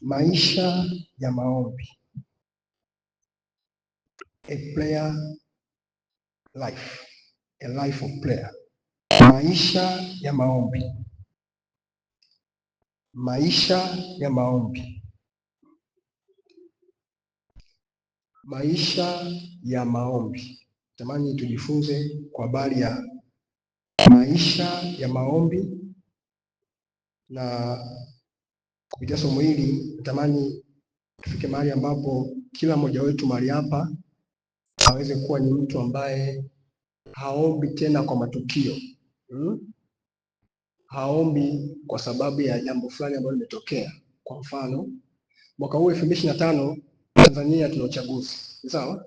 Maisha ya maombi. A prayer life. A life of prayer. Maisha ya maombi. Maisha ya maombi. Maisha ya maombi. Tamani tujifunze kwa habari ya maisha ya maombi, na kupitia somo hili natamani tufike mahali ambapo kila mmoja wetu mahali hapa aweze kuwa ni mtu ambaye haombi tena kwa matukio. Haombi kwa sababu ya jambo fulani ambalo limetokea. Kwa mfano, mwaka huu 2025 Tanzania tuna uchaguzi. Sawa?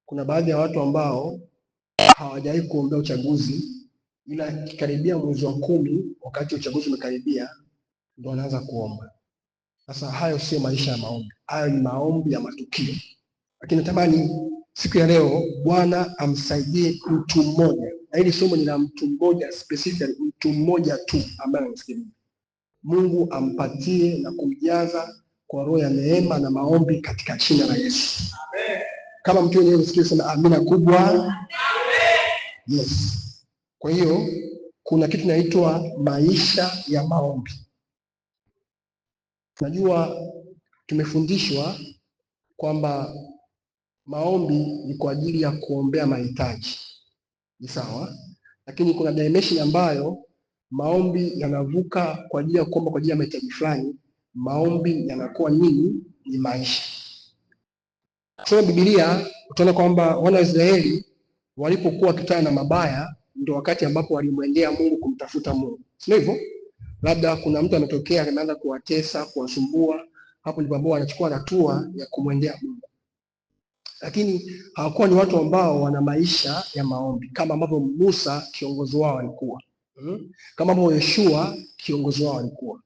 Kuna baadhi ya watu ambao hawajawahi kuombea uchaguzi, ila kikaribia mwezi wa 10 wakati uchaguzi umekaribia ndio wanaanza kuomba. Sasa hayo sio maisha ya maombi. Hayo ni maombi ya matukio. Lakini natamani siku ya leo Bwana amsaidie mtu mmoja. Na hili somo ni la mtu mmoja specifically, mtu mmoja tu ambaye anamsikiliza. Mungu ampatie na kumjaza kwa roho ya neema na maombi katika jina la Yesu. Amen. Kama mtu mwenyewe usikie sana amina kubwa. Amen. Yes. Kwa hiyo kuna kitu kinaitwa maisha ya maombi. Najua tumefundishwa kwamba maombi ni kwa ajili ya kuombea mahitaji. Ni sawa? Lakini kuna dimension ambayo maombi yanavuka kwa ajili ya kuomba kwa ajili ya mahitaji fulani. Maombi yanakuwa nini? Ni maisha. Soma Biblia utaona kwamba wana wa Israeli walipokuwa wakitana na mabaya ndio wakati ambapo walimwendea Mungu kumtafuta Mungu. Sio hivyo? Labda kuna mtu ametokea anaanza kuwatesa, kuwasumbua, hapo ndipo ambao wanachukua hatua ya kumwendea Mungu. Lakini hawakuwa ni watu ambao wana maisha ya maombi kama ambavyo Musa kiongozi wao alikuwa. Kama ambavyo Yoshua kiongozi wao alikuwa.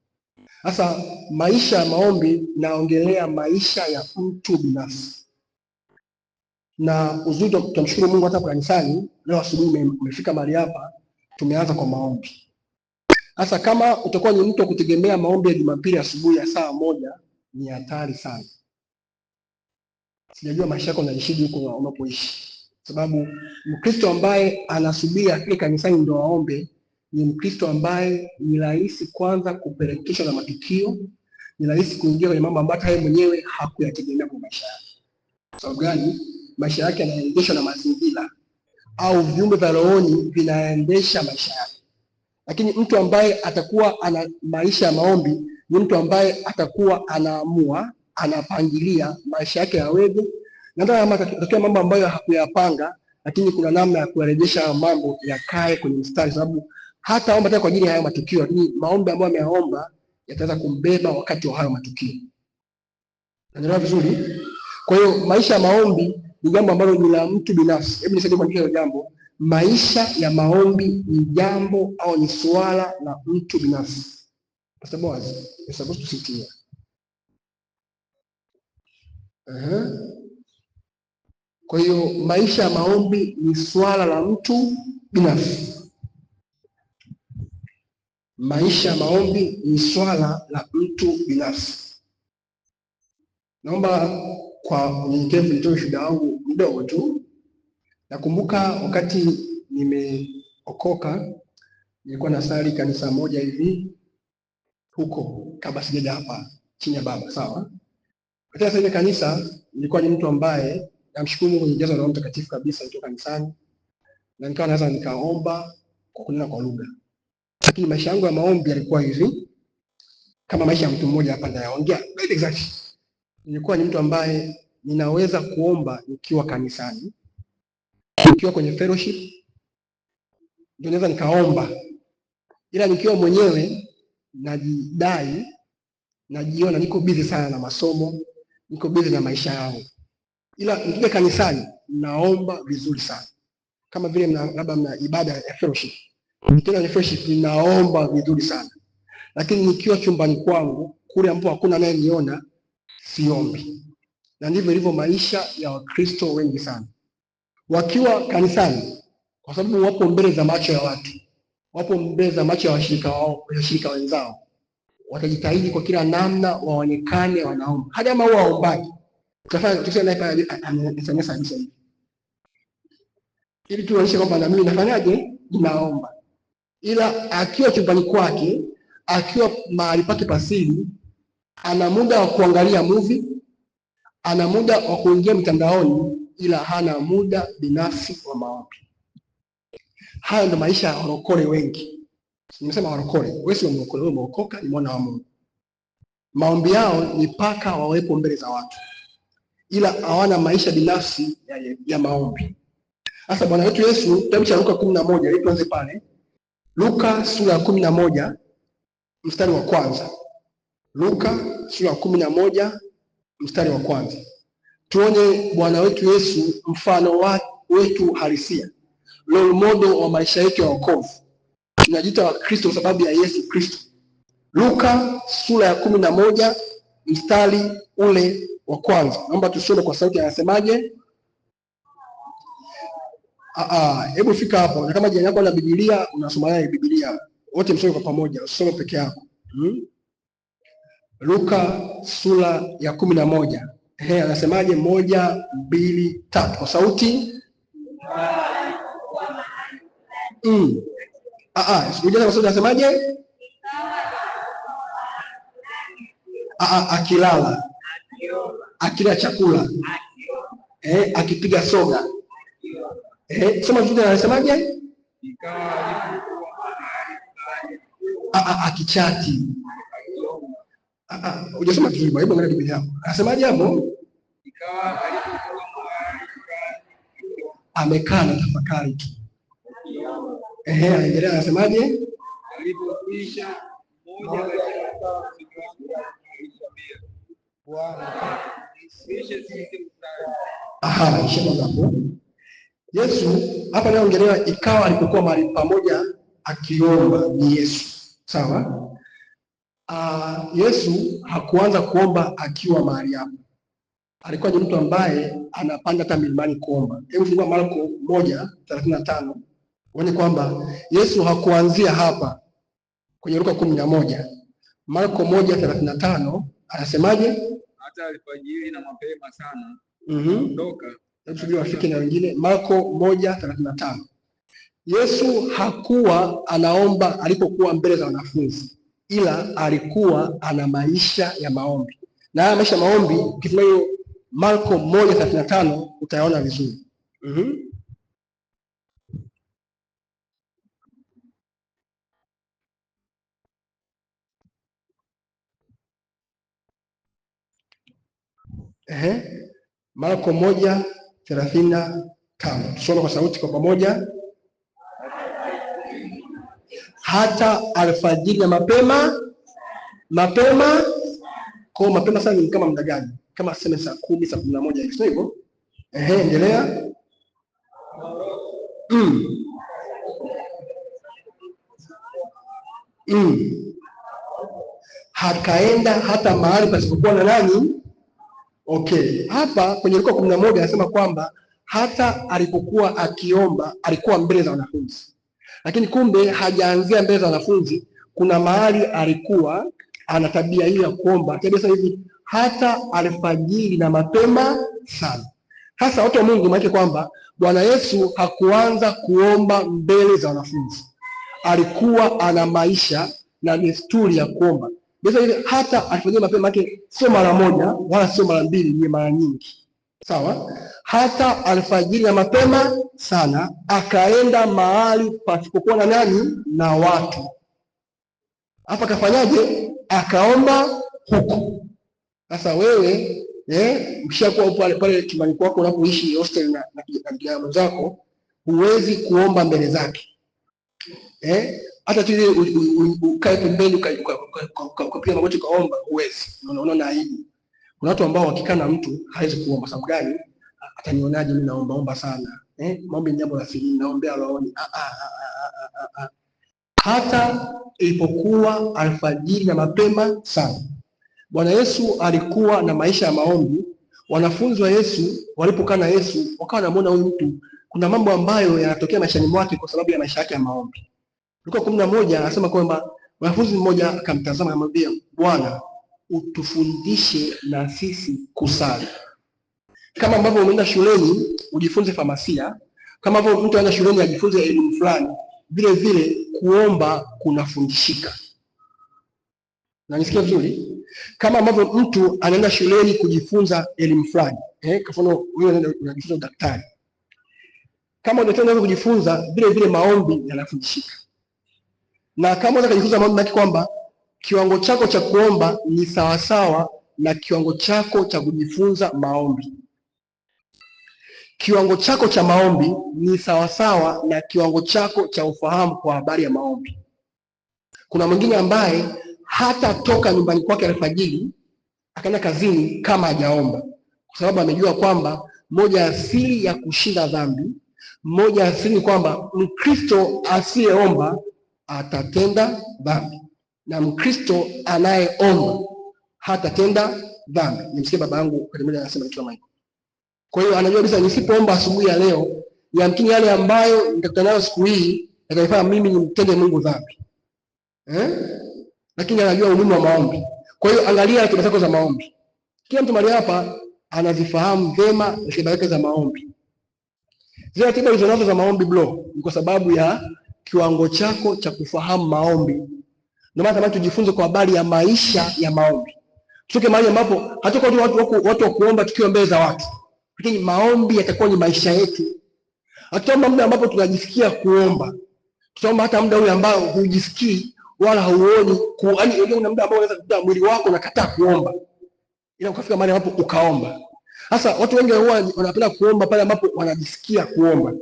Sasa maisha ya maombi naongelea maisha ya mtu binafsi. Na uzuri tunamshukuru Mungu hata kanisani leo asubuhi umefika mahali hapa tumeanza kwa maombi. Sasa kama utakuwa ni mtu wa kutegemea maombi ya Jumapili asubuhi ya saa 1 ni hatari sana. Sijajua maisha yako unaishi huko unapoishi. Sababu Mkristo ambaye anasubiri afike kanisani ndio aombe ni Mkristo ambaye ni rahisi kwanza kupelekeshwa na matukio, ni rahisi kuingia kwenye mambo ambayo yeye mwenyewe hakuyategemea kwa maisha yake. Sababu gani? Maisha yake yanaendeshwa na mazingira au viumbe vya rohoni vinaendesha maisha yake. Lakini mtu ambaye atakuwa ana maisha ya maombi ni mtu ambaye atakuwa anaamua, anapangilia maisha yake yaweje, na ndio atatokea mambo ambayo hakuyapanga, lakini kuna namna ya kurejesha mambo yakae kwenye mstari, sababu hata omba tena kwa ajili ya hayo matukio, lakini maombi ambayo ameyaomba yataweza kumbeba wakati wa hayo matukio. Unaelewa vizuri? Kwa hiyo maisha ya maombi ni jambo ambalo ni la mtu binafsi. Hebu nisaidie kuandika hilo jambo. Maisha ya maombi ni jambo au ni swala la mtu binafsi. Pastor Boaz, you're supposed to sit here. Kwa hiyo maisha ya maombi ni swala la mtu binafsi. Maisha ya maombi ni swala la mtu binafsi. Naomba kwa unyenyekevu nitoe ushuhuda wangu mdogo tu. Nakumbuka wakati nimeokoka nilikuwa nasali kanisa moja hivi huko kabla sijaja hapa chini ya baba, sawa? Katika ile kanisa nilikuwa ni mtu ambaye namshukuru Mungu nijaza Roho Mtakatifu kabisa kutoka kanisani, na nikawa naweza nikaomba kwa kunena kwa lugha. Lakini maisha yangu ya maombi yalikuwa hivi kama maisha ya mtu mmoja hapa ndayaongea exactly. Nilikuwa ni mtu ambaye ninaweza kuomba nikiwa kanisani, nikiwa kwenye fellowship ndio naweza nikaomba, ila nikiwa mwenyewe najidai, najiona niko busy sana na masomo, niko busy na maisha yangu, ila nikija kanisani naomba vizuri sana, kama vile labda mna ibada ya fellowship, nikiwa kwenye fellowship naomba vizuri sana, lakini nikiwa chumbani kwangu kule ambapo hakuna anayeniona siombi. Na ndivyo ilivyo maisha ya Wakristo wengi sana. Wakiwa kanisani, kwa sababu wapo mbele za macho ya watu, wapo mbele za macho ya washirika wao, washirika wenzao, watajitahidi kwa kila namna waonekane wanaomba. Hata kama huwa waombaji, tutafanya naye pale anasema kabisa hivi, ili tuonyeshe kwamba na mimi nafanyaje, ninaomba. Ila akiwa chumbani kwake, akiwa mahali pake pasiri, ana muda wa kuangalia movie, ana muda wa kuingia mtandaoni, ila hana muda binafsi wa maombi. Hayo ndio maisha ya warokole wengi. Nimesema warokole, wewe sio mrokole, wewe umeokoka, ni mwana wa Mungu. Maombi yao ni paka wawepo mbele za watu, ila hawana maisha binafsi ya maombi. Sasa Bwana wetu Yesu, kitabu cha Luka 11, ili tuanze pale. Luka sura ya 11 mstari wa kwanza. Luka sura ya 11 mstari wa kwanza. Tuone Bwana wetu Yesu mfano wetu halisia, role model wa maisha yetu ya wokovu. Tunajiita wa Kristo kwa sababu ya Yesu Kristo. Luka sura ya 11 mstari ule wa kwanza. Naomba tusome kwa sauti, anasemaje? Hebu fika hapo. Na kama jirani yako ana Biblia, unasoma naye Biblia. Wote msome kwa pamoja, usome peke yako. Luka sura ya 11. Anasemaje? 1, 2, 3 kwa sauti. Sikuja kwa sauti, anasemaje? Akilala, akila chakula, akipiga soga. Soma vizuri, anasemaje? Akichati. Hujasoma vizuri, hebu angalia Biblia yako. Anasemaje hapo? Amekaa na tafakari tu. Anaendelea, anasemaje? Alipokwisha mmoja hapo. Yesu hapa anaongelea ikawa alipokuwa mahali pamoja akiomba, ni Yesu. Sawa? Yesu hakuanza kuomba akiwa mahali hapo. Alikuwa ni mtu ambaye anapanda hata milimani kuomba. Hebu fungua Marko 1:35. Uone kwamba Yesu hakuanzia hapa kwenye Luka 11. Marko 1:35 anasemaje? Hata alfajiri na mapema sana ondoka. Hebu wafike na wengine. Marko 1:35. Yesu hakuwa anaomba alipokuwa mbele za wanafunzi, ila alikuwa ana maisha ya maombi. Na haya maisha ya maombi ukisoma hiyo Marko 1:35 utayaona vizuri. Marko 1:35. Tusome kwa sauti kwa pamoja. Hata alfajiri na mapema. Kwa mapema sana ni kama muda gani? Kama sema saa 10, saa 11 hivi, sio hivyo? Endelea. Hakaenda hata mahali pasipokuwa na nani? Hapa kwenye Luka 11 anasema kwamba hata alipokuwa akiomba alikuwa mbele za wanafunzi. Lakini kumbe hajaanzia mbele za wanafunzi, kuna mahali alikuwa ana tabia hiyo ya kuomba. Kabisa hivi hata alfajiri na mapema sana. Hasa watu wa Mungu, maana kwamba Bwana Yesu hakuanza kuomba mbele za wanafunzi. Alikuwa ana maisha na desturi ya kuomba. Basi hivi hata alfajiri mapema yake sio mara moja wala sio mara mbili, ni mara nyingi. Sawa? Hata alfajiri na mapema sana akaenda mahali pasipokuwa na nani? Na watu. Hapa kafanyaje? Akaomba huko. Sasa wewe ukishakuwa pale chumbani kwako unapoishi hostel na kijana zako, huwezi kuomba mbele zake. Hata tu ile ukae pembeni ukapiga magoti ukaomba, huwezi. Unaona aibu. Kuna watu ambao wakikaa na mtu hawezi kuomba. Sababu gani? Atanionaje mimi naomba sana? Maombi ni jambo la siri, naombea rohoni. Hata ilipokuwa alfajiri na mapema sana. Bwana Yesu alikuwa na maisha ya maombi. Wanafunzi wa Yesu walipokaa na Yesu wakawa wanamuona huyu mtu kuna mambo ambayo yanatokea maishani mwake kwa sababu ya maisha yake ya maombi. Luka 11 anasema kwamba Mwanafunzi mmoja akamtazama akamwambia, Bwana, utufundishe na sisi kusali. Kama ambavyo umeenda shuleni ujifunze famasia, kama ambavyo mtu anaenda shuleni ajifunze elimu fulani, vile vile kuomba kunafundishika. Na nisikia vizuri? Kama ambavyo mtu anaenda shuleni kujifunza elimu fulani, kwa mfano wewe unajifunza daktari. Kama unataka kujifunza, vile vile maombi yanafundishika. Na kama unataka kujifunza maombi, maana kwamba kiwango chako cha kuomba ni sawasawa na kiwango chako cha kujifunza maombi. Kiwango chako cha maombi ni sawasawa na kiwango chako cha ufahamu kwa habari ya maombi. Kuna mwingine ambaye hata toka nyumbani kwake alfajiri akaenda kazini kama hajaomba, kwa sababu amejua kwamba moja ya siri ya kushinda dhambi, moja ya siri kwamba Mkristo asiyeomba atatenda dhambi, na Mkristo anayeomba hatatenda dhambi. Nimsikia baba yangu kwa nini anasema kitu kama hicho. Kwa hiyo anajua kabisa nisipoomba asubuhi ya leo, yamkini yale ambayo nitakutana nayo siku hii yatanifanya mimi nimtende Mungu dhambi. Lakini anajua umuhimu wa maombi. Kwa hiyo angalia ratiba zako za maombi. Kila mtu mahali hapa anazifahamu vyema ratiba zake za maombi. Zile ratiba ulizonazo za maombi bro, ni kwa sababu ya kiwango chako cha kufahamu maombi. Ndio maana tamani tujifunze kwa habari ya maisha ya maombi. Tutoke mahali ambapo hatuko watu wa kuomba tukiwa mbele za watu, lakini maombi yatakuwa ni maisha yetu. Hataomba muda ambapo tunajisikia kuomba. Tutaomba hata muda ule ambao hujisikii wala hauoni, yaani una muda ambao unaweza kukuta mwili wako unakataa kuomba, ila ukafika mahali ambapo ukaomba. Sasa watu wengi huwa wanapenda kuomba pale ambapo wanajisikia kuomba,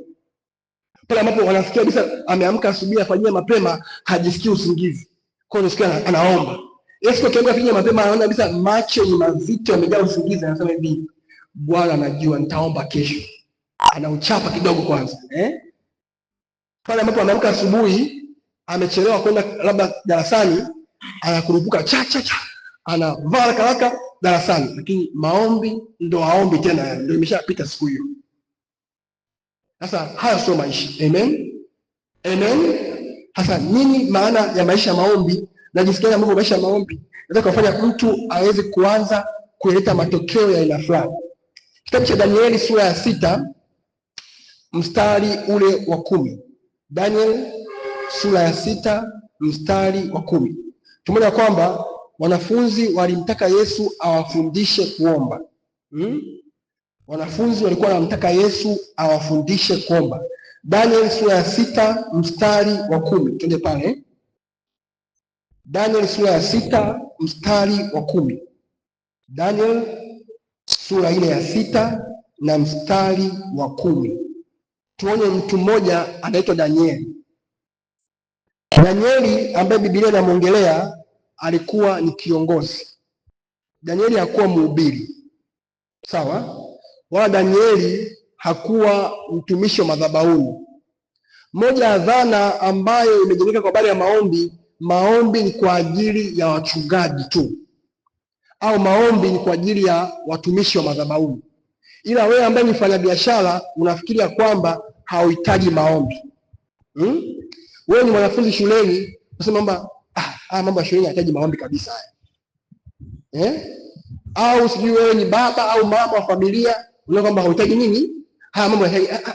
pale ambapo wanasikia kabisa ameamka asubuhi afanyie mapema, hajisikii usingizi, kwa hiyo unasikia anaomba. Yesu akiamka afanyie mapema, anaona kabisa macho ni mazito, yamejaa usingizi, anasema hivi, Bwana anajua nitaomba kesho. Anauchapa kidogo kwanza, Pale ambapo ameamka asubuhi amechelewa kwenda labda darasani, anakurupuka cha anavaa haraka darasani, lakini maombi ndo aombi tena, ndio imeshapita siku hiyo. Sasa haya sio maisha. Amen. Sasa nini maana ya maisha ya maombi? Na jinsi gani ambavyo maisha ya maombi nataka kufanya mtu aweze kuanza kuleta matokeo ya aina fulani. Kitabu cha Danieli sura ya 6 mstari ule wa 10. Daniel sura ya 6 mstari wa 10. Tumeona kwamba wanafunzi walimtaka Yesu awafundishe kuomba. Wanafunzi walikuwa wanamtaka Yesu awafundishe kuomba. Daniel sura ya 6 mstari wa 10. Twende pale. Daniel sura ya 6 mstari wa 10. Daniel sura ile ya 6 na mstari wa 10. Tuone mtu mmoja anaitwa Danieli. Danieli ambaye Biblia inamwongelea alikuwa ni kiongozi. Danieli hakuwa mhubiri, sawa? Wala Danieli hakuwa mtumishi wa madhabahuni. Moja ya dhana ambayo imejengeka kwa habari ya maombi, maombi ni kwa ajili ya wachungaji tu, au maombi ni kwa ajili ya watumishi wa madhabahuni. Ila wewe ambaye ni mfanyabiashara unafikiria kwamba hauhitaji maombi. Wewe ni mwanafunzi shuleni, unasema kwamba mambo ya shuleni yanahitaji maombi kabisa haya. Au sijui wewe ni baba au mama wa familia, unaona kwamba hauhitaji nini?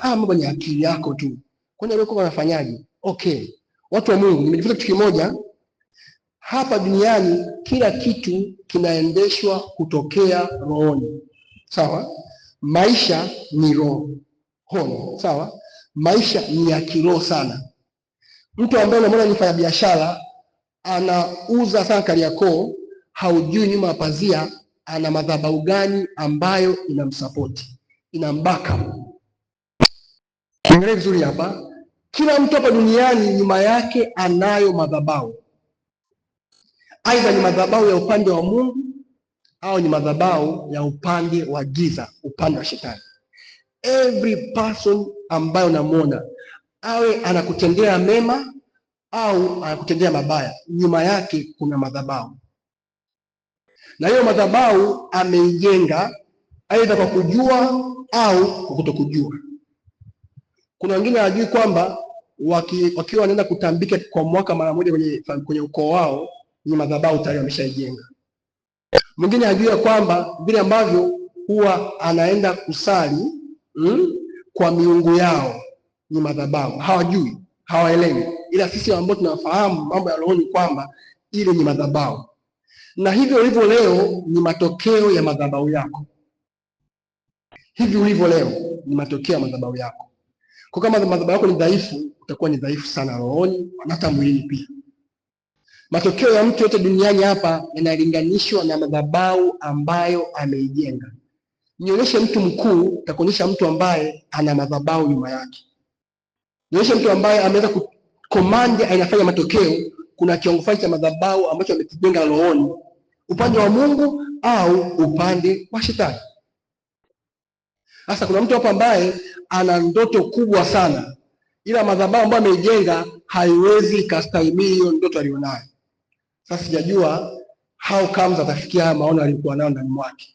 Mambo ni akili yako tu. Kwani wewe unafanyaje? Okay. Watu wa Mungu, nimejifunza kitu kimoja. Hapa duniani kila kitu kinaendeshwa kutokea rohoni. Sawa? Maisha ni rohoni. Sawa? Maisha ni ya kiroho sana. Mtu ambaye unamwona ni mfanyabiashara, anauza sana Kariakoo, haujui nyuma ya pazia ana madhabahu gani ambayo inamsupport, inambaka. Angalia vizuri hapa. Kila mtu hapa duniani nyuma yake anayo madhabahu. Aidha ni madhabahu ya upande wa Mungu au ni madhabahu ya upande wa giza, upande wa shetani. Every person ambayo unamwona, awe anakutendea mema au anakutendea mabaya, nyuma yake kuna madhabahu. Na hiyo madhabahu ameijenga aidha kwa kujua au kwa kutokujua. Kuna wengine hawajui kwamba wakiwa wanaenda kutambika kwa mwaka mara moja kwenye ukoo wao, ni madhabahu tayari wameshaijenga. Mwingine hajui kwamba vile ambavyo huwa anaenda kusali kwa miungu yao ni madhabahu. Hawajui, hawaelewi, ila sisi ambao tunafahamu mambo ya rohoni kwamba ile ni madhabahu. Na hivyo ulivyo leo ni matokeo ya madhabahu yako. Hivi ulivyo leo ni matokeo ya madhabahu yako. Kwa kama madhabahu yako ni dhaifu, utakuwa ni dhaifu sana rohoni na hata mwilini pia. Matokeo ya mtu yote duniani hapa yanalinganishwa na madhabahu ambayo ameijenga. Nionyeshe mtu mkuu, utakuonyesha mtu ambaye ana madhabahu nyuma yake. Nionyeshe mtu ambaye ameweza kukomandi anafanya matokeo, kuna kiwango fulani cha madhabahu ambacho amekijenga rohoni, upande wa Mungu au upande wa shetani. Sasa kuna mtu hapa ambaye ana ndoto kubwa sana, ila madhabahu ambayo ameijenga haiwezi kustahimili hiyo ndoto alionayo. Sasa sijajua how comes atafikia haya maono alikuwa nayo ndani mwake.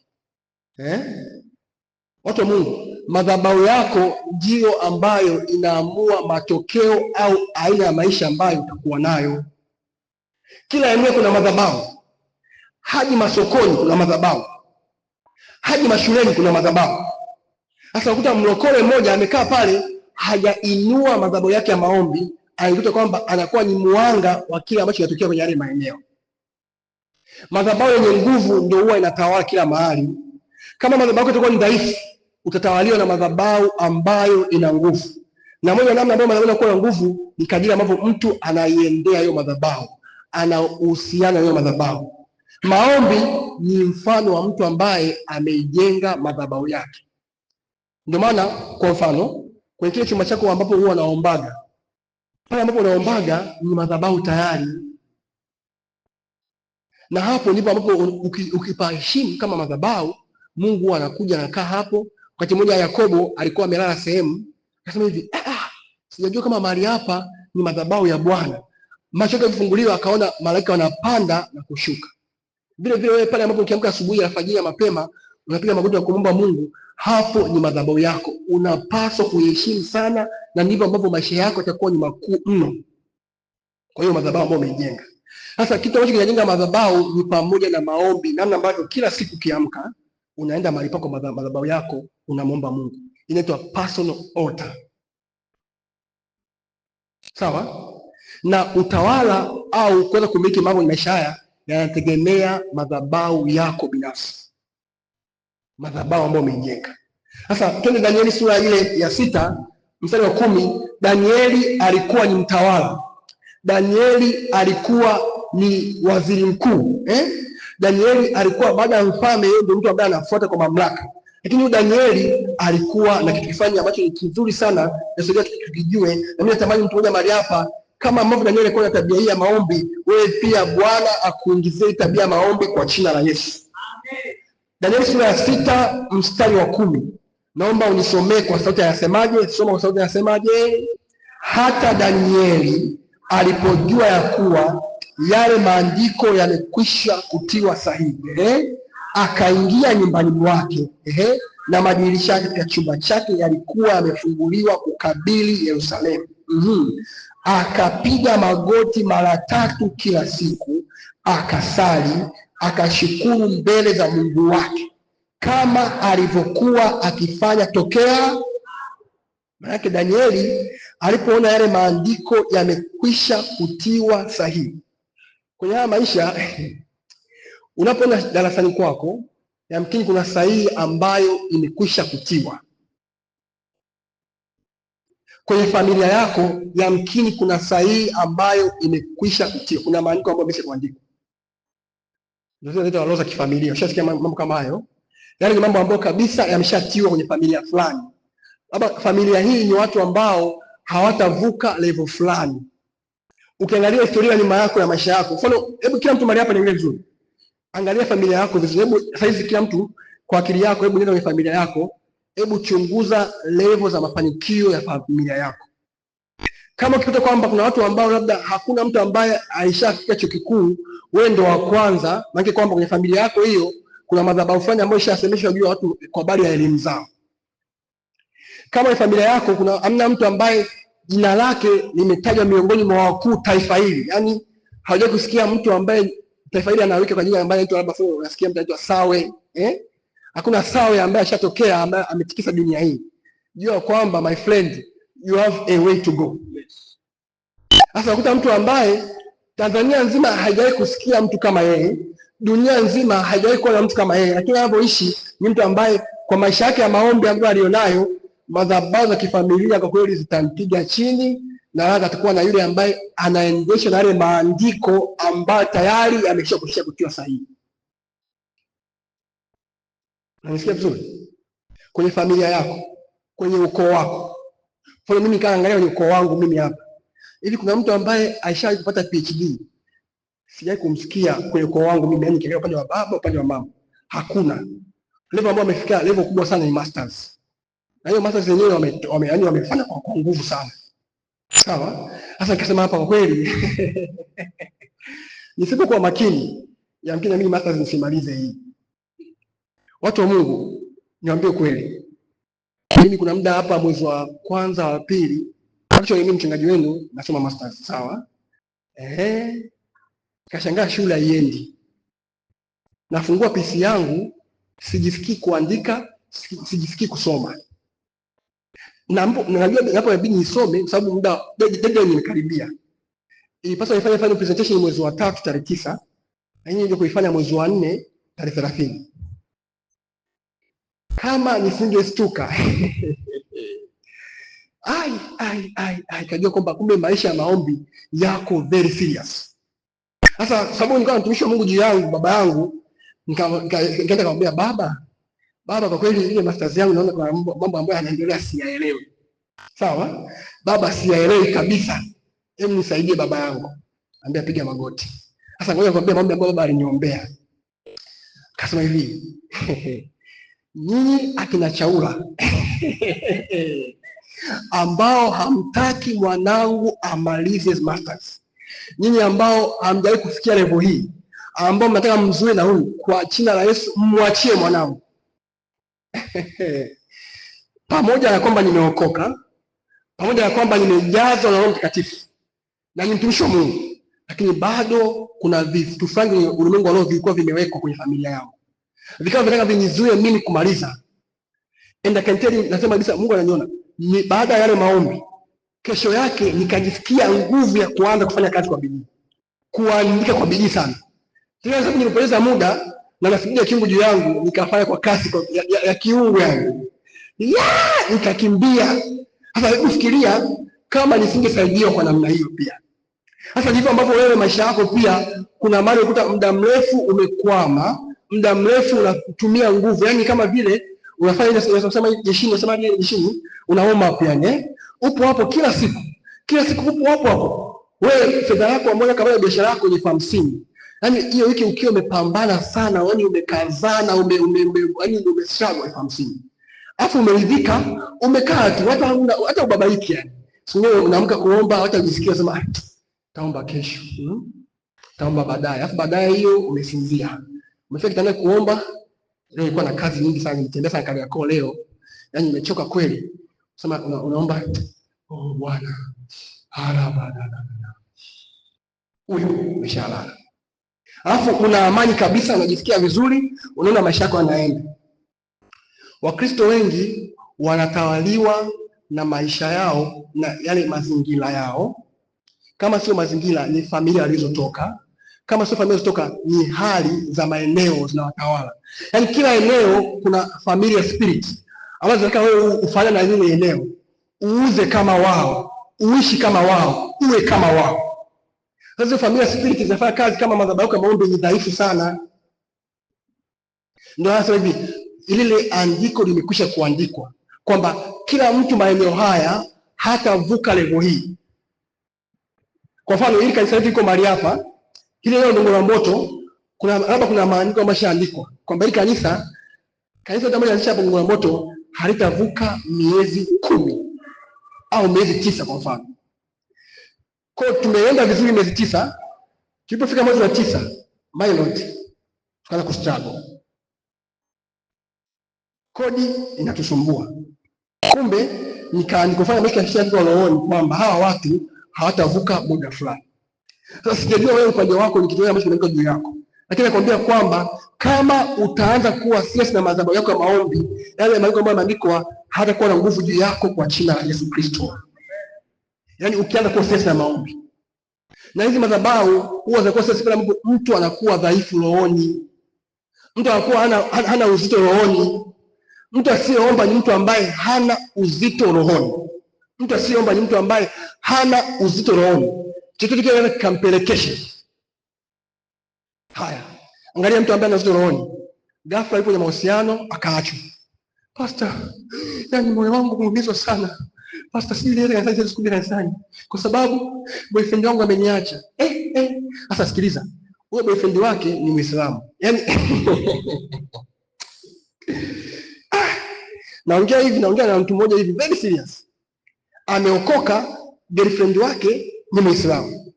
Watu wa Mungu, madhabahu yako ndio ambayo inaamua matokeo au aina ya maisha ambayo utakuwa nayo. Kila eneo kuna madhabahu. Hadi masokoni kuna madhabahu. Hadi mashuleni kuna madhabahu. Sasa ukuta mlokole mmoja amekaa pale, hajainua madhabahu yake ya maombi, anakuta kwamba anakuwa ni mwanga wa kile ambacho kinatokea kwenye yale maeneo. Madhabahu yenye nguvu ndio huwa inatawala kila mahali. Kama madhabahu itakuwa ni dhaifu, utatawaliwa na madhabahu ambayo ina nguvu. Na moja namna ambayo madhabahu inakuwa na nguvu ni kadiri ambavyo mtu anaiendea hiyo madhabahu, anahusiana na hiyo madhabahu. Maombi ni mfano wa mtu ambaye ameijenga madhabahu yake. Ndio maana kwa mfano kwenye kile chumba chako ambapo huwa unaombaga, pale ambapo unaombaga ni madhabahu tayari. Na hapo ndipo ambapo ukipa heshima kama madhabahu, Mungu anakuja anakaa hapo. Wakati mmoja Yakobo alikuwa amelala sehemu, akasema hivi, sijajua kama mahali hapa ni madhabahu ya Bwana. Macho yake yakifunguliwa akaona malaika wanapanda na kushuka. Vile vile wewe pale ambapo ukiamka asubuhi alfajiri mapema, unapiga magoti na kumomba Mungu, hapo ni madhabahu yako. Unapaswa kuheshimu sana, na ndivyo ambavyo maisha yako yatakuwa ni makuu mno. Kwa hiyo madhabahu ambayo umeijenga. Sasa kitu ambacho kinajenga madhabahu ni pamoja na maombi, namna ambavyo kila siku kiamka unaenda mahali pako madhabahu yako unamwomba Mungu. Inaitwa personal altar. Sawa? Na utawala au kuweza kumiliki mambo maisha haya yanategemea madhabahu yako binafsi. Madhabahu ambayo umeijenga. Sasa twende Danieli sura ile ya 6 mstari wa 10. Danieli alikuwa ni mtawala. Danieli alikuwa ni waziri mkuu. Danieli alikuwa baada ya mfalme, yeye ndio mtu ambaye anafuata kwa mamlaka. Lakini Danieli alikuwa na kitu kifanya ambacho ni kizuri sana, nasaidia tukijue. Na mimi natamani mtu mmoja mahali hapa, kama ambavyo Danieli alikuwa na tabia hii ya maombi, wewe pia Bwana akuingizie tabia ya maombi kwa jina la Yesu. Amen. Danieli sura ya 6 mstari wa 10. Naomba unisomee kwa sauti yasemaje? Soma kwa sauti yasemaje? Hata Danieli alipojua ya kuwa yale maandiko yamekwisha kutiwa sahihi, akaingia nyumbani mwake, na madirisha ya chumba chake yalikuwa yamefunguliwa kukabili Yerusalemu. Akapiga magoti mara 3 kila siku, akasali, akashukuru mbele za Mungu wake kama alivyokuwa akifanya tokea. Maana Danieli alipoona yale maandiko yamekwisha kutiwa sahihi. Kwenye haya maisha unapoenda darasani kwako, yamkini kuna sahihi ambayo imekwisha kutiwa. Kwenye familia yako yamkini kuna sahihi ambayo imekwisha kutiwa. Kuna maandiko ambayo yamesha kuandikwa. Ndio zinaitwa alama za kifamilia. Ushasikia mambo kama hayo? Yaani ni mambo ambayo kabisa yameshatiwa kwenye familia fulani. Labda familia hii ni watu ambao hawatavuka level fulani. Ukiangalia historia nyuma yako ya maisha yako, mfano, hebu kila mtu mahali hapa niangalie vizuri. Angalia familia yako vizuri. Hebu saizi kila mtu kwa akili yako, hebu nenda kwenye familia yako, hebu chunguza level za mafanikio ya familia yako. Kama ukikuta kwamba kuna watu ambao labda hakuna mtu ambaye aishafika chuo kikuu, wewe ndo wa kwanza, maana kwamba kwenye familia yako hiyo kuna madhabahu fulani ambayo ishasemeshwa juu ya watu kwa habari ya elimu zao. Kama familia yako kuna amna mtu ambaye jina lake limetajwa miongoni mwa wakuu taifa hili. Yaani haujawahi kusikia mtu ambaye taifa hili anaweka kwa jina ambaye anaitwa labda sio, unasikia mtu anaitwa Sawe, Hakuna Sawe ambaye ashatokea ambaye ametikisa dunia hii. Jua kwamba my friend, you have a way to go. Sasa ukuta mtu ambaye Tanzania nzima haijawahi kusikia mtu kama yeye, dunia nzima haijawahi kuona mtu kama yeye, lakini anapoishi ni mtu ambaye kwa maisha yake ya maombi ambayo alionayo, madhabahu za kifamilia kwa kweli zitampiga chini, na hata atakuwa na yule ambaye anaendesha na yale maandiko ambayo tayari ameshakushia kutiwa sahihi. Unasikia vizuri? Kwenye familia yako, kwenye ukoo wako. Kwa mimi kaangalia kwenye ukoo wangu mimi hapa. Hivi kuna mtu ambaye aishawahi kupata PhD? Sijawahi kumsikia kwenye ukoo wangu mimi, yani kiangalia upande wa baba, upande wa mama. Hakuna. Level ambayo amefika level kubwa sana ni masters. Na hiyo masters yenyewe wamefanya kwa nguvu sana. Sawa? Sasa nikasema hapa kwa kweli nisipokuwa makini, yamkini mimi masters nisimalize hii. Watu wa Mungu, niwaambie kweli. Mimi kuna muda hapa mwezi wa kwanza wa pili, actually mimi mchungaji wenu nasoma masters, sawa? Kashangaa shule haiendi. Nafungua PC yangu, sijisikii kuandika, sijisikii kusoma. Na najua hapo inabidi nisome kwa sababu muda deadline imekaribia. Ilipaswa nifanye final presentation mwezi wa 3 tarehe 9, na yeye ndio kuifanya mwezi wa 4 tarehe 30. Kama nisingestuka kajua kwamba kumbe maisha ya maombi yako very serious. Sasa sababu nilikuwa mtumishi wa Mungu juu yangu, baba yangu, nikaenda kumwambia baba, kwa kweli ile masters yangu naona kuna mambo ambayo yanaendelea siyaelewi. Sawa? Baba, siyaelewi kabisa. Hebu nisaidie baba yangu. Ambia piga magoti. Sasa ngoja nikwambie mambo ambayo baba aliniombea. Akasema hivi, nyinyi akina Chaula ambao hamtaki mwanangu amalize masters, nyinyi ambao hamjawahi kufikia level hii, ambao mnataka mzue na huyu, kwa jina la Yesu mwachie mwanangu. Pamoja na kwamba nimeokoka, pamoja na kwamba nimejazwa na Roho Mtakatifu na ni mtumishi wa Mungu, lakini bado kuna vitu fulani kwenye ulimwengu wa roho vilikuwa vimewekwa kwenye familia yangu, vikawa vinataka vinizuie mimi kumaliza. And I can tell you, nasema kabisa Mungu ananiona. Ni baada ya yale maombi, kesho yake nikajisikia nguvu ya kuanza kufanya kazi kwa bidii, kuandika kwa bidii sana. Tena sababu nilipoteza muda na nafikiria kiungu juu yangu, nikafanya kwa kasi ya kiungu yangu. Nikakimbia. Sasa kufikiria kama nisingesaidiwa kwa namna hiyo pia. Sasa ndivyo ambavyo wewe maisha yako pia kuna mahali ukuta muda mrefu umekwama, muda mrefu unatumia nguvu, yani kama vile unafanya ile unasema jeshini, unasema ile jeshini, unaomba pia upo hapo kila siku upo hapo. Wewe fedha yako ambayo kama biashara yako ni 50. Yaani hiyo wiki ukiwa umepambana sana, yani umekazana, yani umestruggle 50. Alafu umeridhika, umekaa tu, hata ubabaiki yani. Sio unaamka kuomba, hata ujisikia sema taomba kesho. Taomba baadaye. Alafu baadaye hiyo umesinzia. Umefika kitanda kuomba, leo nilikuwa na kazi nyingi sana, nitembea sana Kariakoo leo. Yaani nimechoka kweli. Sema unaomba, oh Bwana, huyo umeshalala. Alafu una amani kabisa, unajisikia vizuri, unaona maisha yako yanaenda. Wakristo wengi wanatawaliwa na maisha yao na yale mazingira yao. Kama sio mazingira ni familia alizotoka, kama sio familia alizotoka ni hali za maeneo zinawatawala. Yaani kila eneo kuna familia spirit ambazo zinataka wewe ufanye na lile eneo, uuze kama wao, uishi kama wao, uwe kama wao. Sasa familia spirit zinafanya kazi kama madhabahu ya maombi, ni dhaifu sana. Ndio hasa hivi ile andiko limekwisha kuandikwa kwamba kila mtu maeneo haya hatavuka level hii. Kwa mfano hili kanisa liko mahali hapa, ile leo Gongo la Mboto, kuna maandiko yameshaandikwa kwamba hili kanisa litakaloanzisha hapo Gongo la Mboto halitavuka miezi 10 au miezi 9 kwa mfano. Kwa tumeenda vizuri miezi 9, tulipofika mwezi wa 9, my lord, tukaanza kustruggle. Kodi inatusumbua. Kumbe nikafanya maisha ya rohoni kwamba hawa watu hawatavuka muda fulani. Sasa sijajua wewe upande wako ni kitu gani ambacho kinakuwa juu yako, lakini nakwambia kwamba kama utaanza kuwa serious na madhabahu yako ya maombi, yale maandiko ambayo yameandikwa hatakuwa na nguvu juu yako kwa jina la Yesu Kristo. Yaani ukianza kuwa serious na maombi, na hizi madhabahu huwa zinakuwa serious pale ambapo mtu anakuwa dhaifu rohoni, mtu anakuwa hana uzito rohoni. Mtu asiyeomba ni mtu ambaye hana uzito rohoni. Mtu asiyeomba ni mtu ambaye hana uzito rohoni. Chochote kile kikampelekesha. Haya, angalia mtu ambaye ana uzito rohoni, ghafla yupo kwenye mahusiano akaachwa. Pastor, yani moyo wangu umeumizwa sana. Pastor, siku ile kanisani kwa sababu boyfriend wangu ameniacha. Sasa sikiliza. Huyo boyfriend wake ni Muislamu. Yaani naongea na mtu mmoja hivi very serious. Ameokoka, girlfriend wake ni Muislamu.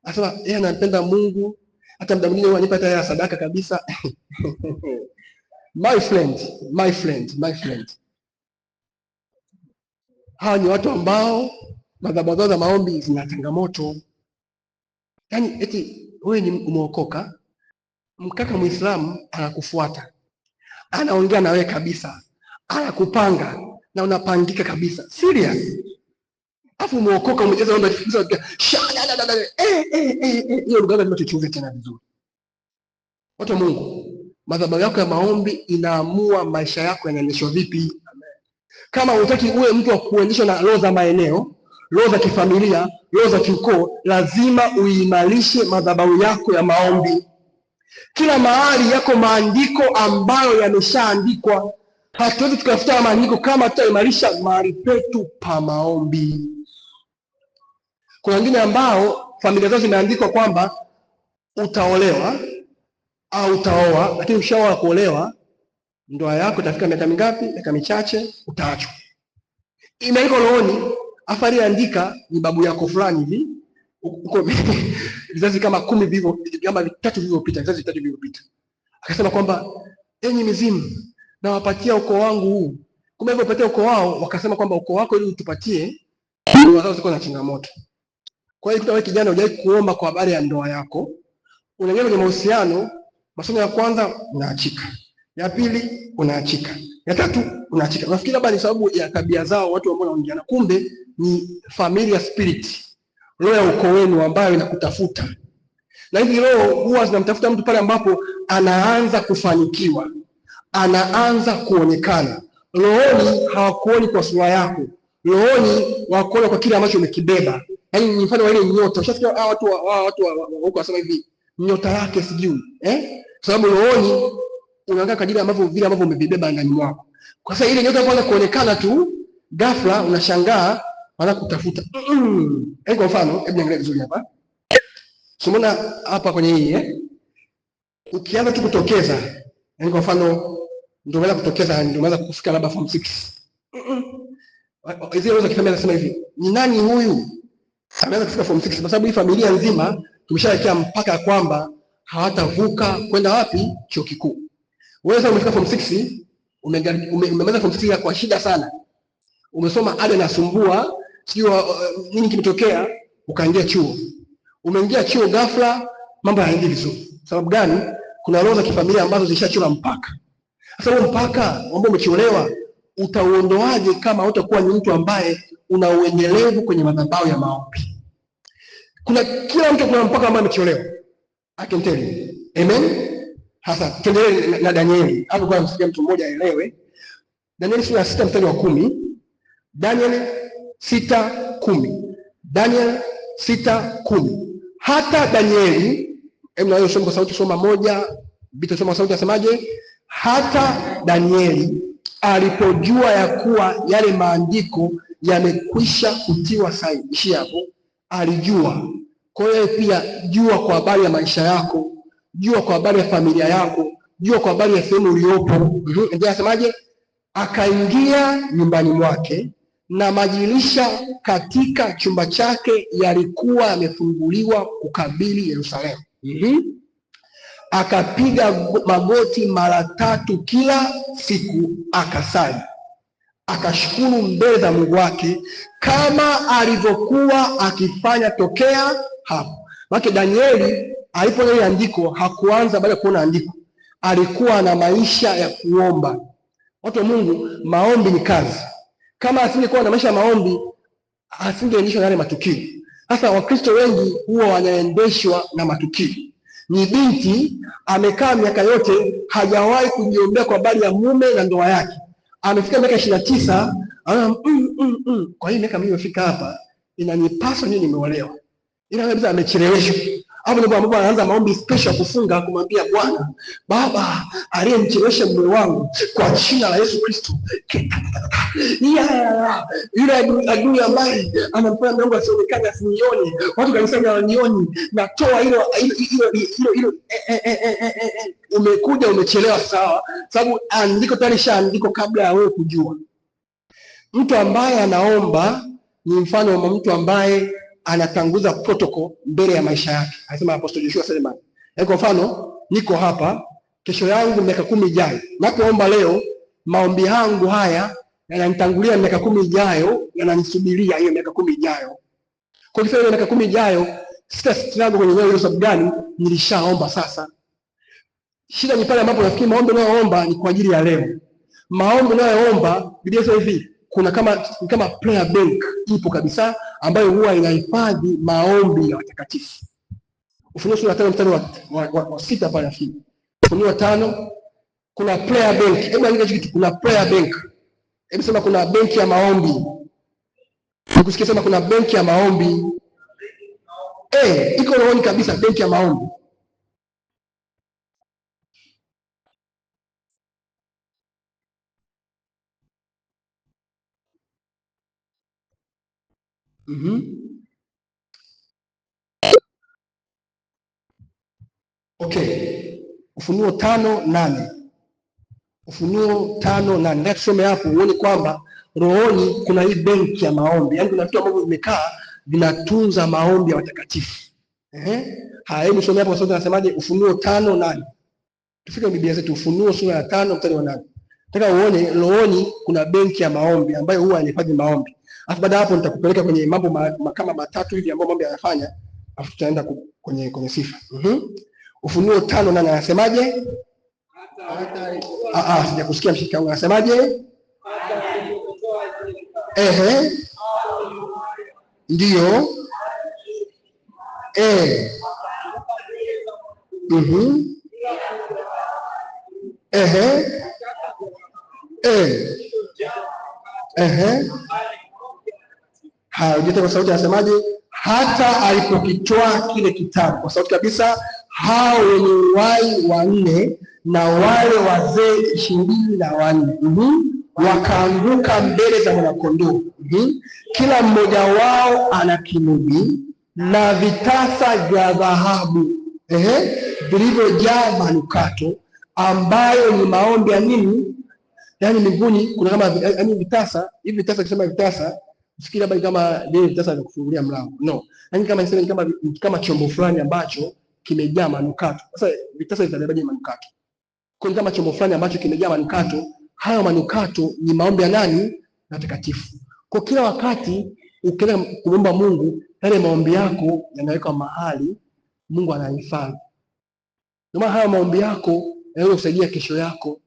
Asema yeye anapenda Mungu, hata muda mwingine ananipa hata sadaka kabisa. My friend. Hawa ni watu ambao madhabahu za maombi zina changamoto. Yaani eti wewe ni umeokoka, mkaka Muislamu anakufuata, anaongea na wewe kabisa, anakupanga na unapangika kabisa. Serious. Afu umeokoka, umejaza mambo ya hiyo lugha lazima tuchunge tena vizuri. Watu wa Mungu, madhabahu yako ya maombi inaamua maisha yako yanaendeshwa vipi. Kama unataka uwe mtu wa kuendeshwa na roho za maeneo, roho za kifamilia, roho za kiukoo, lazima uimarishe madhabahu yako ya maombi. Kila mahali yako maandiko ambayo yameshaandikwa. Hatuwezi tukafuta maandiko kama tutaimarisha mahali petu pa maombi. Kuna wengine ambao familia zao zimeandikwa kwamba utaolewa au utaoa, lakini ukishaoa kuolewa, ndoa yako itafika miaka mingapi? Miaka michache utaachwa. Imeandikwa rohoni, afari andika ni babu yako fulani hivi, uko vizazi kama 10 vivyo, kama 3 vilivyopita, vizazi 3 vilivyopita. Akasema kwamba enyi mizimu, na wapatia ukoo wangu huu. Kumbe hivyo wapatia ukoo wao, wakasema kwamba ukoo wako ili utupatie, ndoa zao ziko na changamoto. Kwa hiyo wewe kijana hujai kuomba kwa habari ya ndoa yako, unaingia kwenye mahusiano, masomo ya kwanza unaachika, ya pili unaachika, ya tatu unaachika. Unafikiri labda ni sababu ya tabia zao watu ambao wanaongeana, kumbe ni familia spirit, roho ya ukoo wenu ambayo inakutafuta. Na hizi roho huwa zinamtafuta mtu pale ambapo anaanza kufanikiwa, anaanza kuonekana. Rohoni hawakuoni kwa sura yako, rohoni wakuona kwa kile ambacho umekibeba. Yaani ni mfano wa ile nyota. Ushasikia watu huko wasema hivi, nyota yake sijui, sababu rohoni unaangalia kadiri ambavyo vile ambavyo umebeba ndani mwako. Kwa sababu ile nyota kwanza kuonekana tu, ghafla unashangaa wanakutafuta. Kwa mfano, hebu niangalie vizuri hapa. Umeona hapa kwenye hii ukianza tu kutokeza, yaani kwa mfano ndio umeanza kutokeza, ndio umeanza kufika labda form 6. Hizo roho za kifamilia nasema hivi, ni nani huyu? Ameanza kufika form 6 kwa sababu hii familia nzima tumeshawekea mpaka kwamba hawatavuka kwenda wapi? Chuo kikuu. Wewe sasa umefika form 6, umemaliza form 6 kwa shida sana. Umesoma ada nasumbua, sijui nini kimetokea, ukaingia chuo. Umeingia chuo ghafla mambo hayaendi vizuri. Sababu gani? Kuna roho za kifamilia ambazo zilishachora mpaka. Sasa huo mpaka ambao umecholewa utauondoaje kama utakuwa ni mtu ambaye una uendelevu kwenye madhabahu ya maombi? Kila mtu kuna mpaka ambao amecholewa. I can tell you. Amen. Hasa tuendelee na Danieli. Hapo kwa msikia mtu mmoja aelewe. Danieli sura ya 6 mstari wa 10. Danieli 6:10. Danieli 6:10. Hata Danieli, na hiyo somo kwa sauti, soma moja, bita soma kwa sauti, asemaje? Hata Danieli alipojua ya kuwa yale maandiko yamekwisha kutiwa sahihi. Ishi hapo. Alijua. Kwa hiyo pia jua kwa habari ya maisha yako, jua kwa habari ya familia yako, jua kwa habari ya sehemu uliopo. Ndio asemaje? Akaingia nyumbani mwake na madirisha katika chumba chake yalikuwa yamefunguliwa kukabili Yerusalemu. Akapiga magoti mara 3 kila siku akasali, akashukuru mbele za Mungu wake kama alivyokuwa akifanya tokea hapo. Maana Danieli alipoona ile andiko hakuanza baada ya kuona andiko, alikuwa na maisha ya kuomba. Watu wa Mungu, maombi ni kazi. Kama asingekuwa na maisha ya maombi, asingeendeshwa na yale matukio. Sasa Wakristo wengi huwa wanaendeshwa na matukio. Ni binti amekaa miaka yote hajawahi kujiombea kwa habari ya mume na ndoa yake. Amefika miaka 29, kwa hiyo miaka mimi nimefika hapa, inanipaswa nini nimeolewa. Ila kabisa amecheleweshwa. Hapo ndipo ambapo anaanza maombi special kufunga, kumwambia Bwana, Baba aliyemchelewesha mume wangu kwa jina la Yesu Kristo. Yule adui ambaye anamfanya Mungu asionekane, asinione, watu kanisani hawanioni, natoa hilo umekuja umechelewa, sawa, sababu andiko tayari shaandiko kabla ya wewe kujua. Mtu ambaye anaomba ni mfano wa mtu ambaye anatanguza protocol mbele ya maisha yake. Anasema Apostle Joshua Selman. Kwa mfano, niko hapa, kesho yangu miaka 10 ijayo. Napoomba leo, maombi yangu haya yananitangulia miaka 10 ijayo, yananisubiria hiyo miaka 10 ijayo. Kwa hiyo miaka 10 ijayo, sitastruggle kwenye hiyo sababu gani? Nilishaomba sasa. Shida ni pale ambapo nafikiri maombi unayoomba ni kwa ajili ya leo. Maombi unayoomba, Biblia inasema hivi, kuna kama prayer bank ipo kabisa ambayo huwa inahifadhi maombi ya watakatifu. Ufunuo sura 5 mstari wa 6 pale nafikiri. Ufunuo 5 kuna prayer bank. Hebu angalia kitu, kuna prayer bank. Hebu sema kuna benki ya maombi. Nikusikia sema kuna benki ya maombi. Iko rohoni kabisa benki ya maombi. Okay. Ufunuo 5:8. Ufunuo 5:8. Ndio tusome hapo uone kwamba rohoni kuna hii benki ya maombi. Yaani kuna vitu ambavyo vimekaa vinatunza maombi ya watakatifu. Hebu tusome hapo kwa sababu tunasemaje? Ufunuo 5:8. Tufike Biblia zetu, Ufunuo sura ya 5 mstari wa 8. Nataka uone rohoni kuna benki ya maombi ambayo huwa inahifadhi maombi. Alafu baada hapo nitakupeleka kwenye mambo kama matatu hivi ambayo maombi yanafanya, alafu tutaenda kwenye sifa. Ufunuo 5:8 anasemaje? Sijakusikia mshika wangu, anasemaje? Ndio. Ujite kwa sauti anasemaje? Hata alipokitoa kile kitabu, kwa sauti kabisa, hao wenye uhai 4 na wale wazee 24 wakaanguka mbele za Mwana-Kondoo. Kila mmoja wao ana kinubi na vitasa vya dhahabu vilivyojaa manukato, ambayo ni maombi ya nini? Yaani mbinguni kuna kama vitasa hivi. Vitasa kisema vitasa, usikie labda kama ndio vitasa vya kufungulia mlango, no. Yaani kama niseme kama chombo fulani ambacho kimejaa manukato. Sasa vitasa vitabebaje manukato? Kwa kama chombo fulani ambacho kimejaa manukato, hayo manukato ni maombi ya nani? Na takatifu. Kwa kila wakati ukienda kuomba Mungu, yale maombi yako yanawekwa mahali Mungu anahifadhi. Ndio maana hayo maombi yako yanasaidia kesho yako.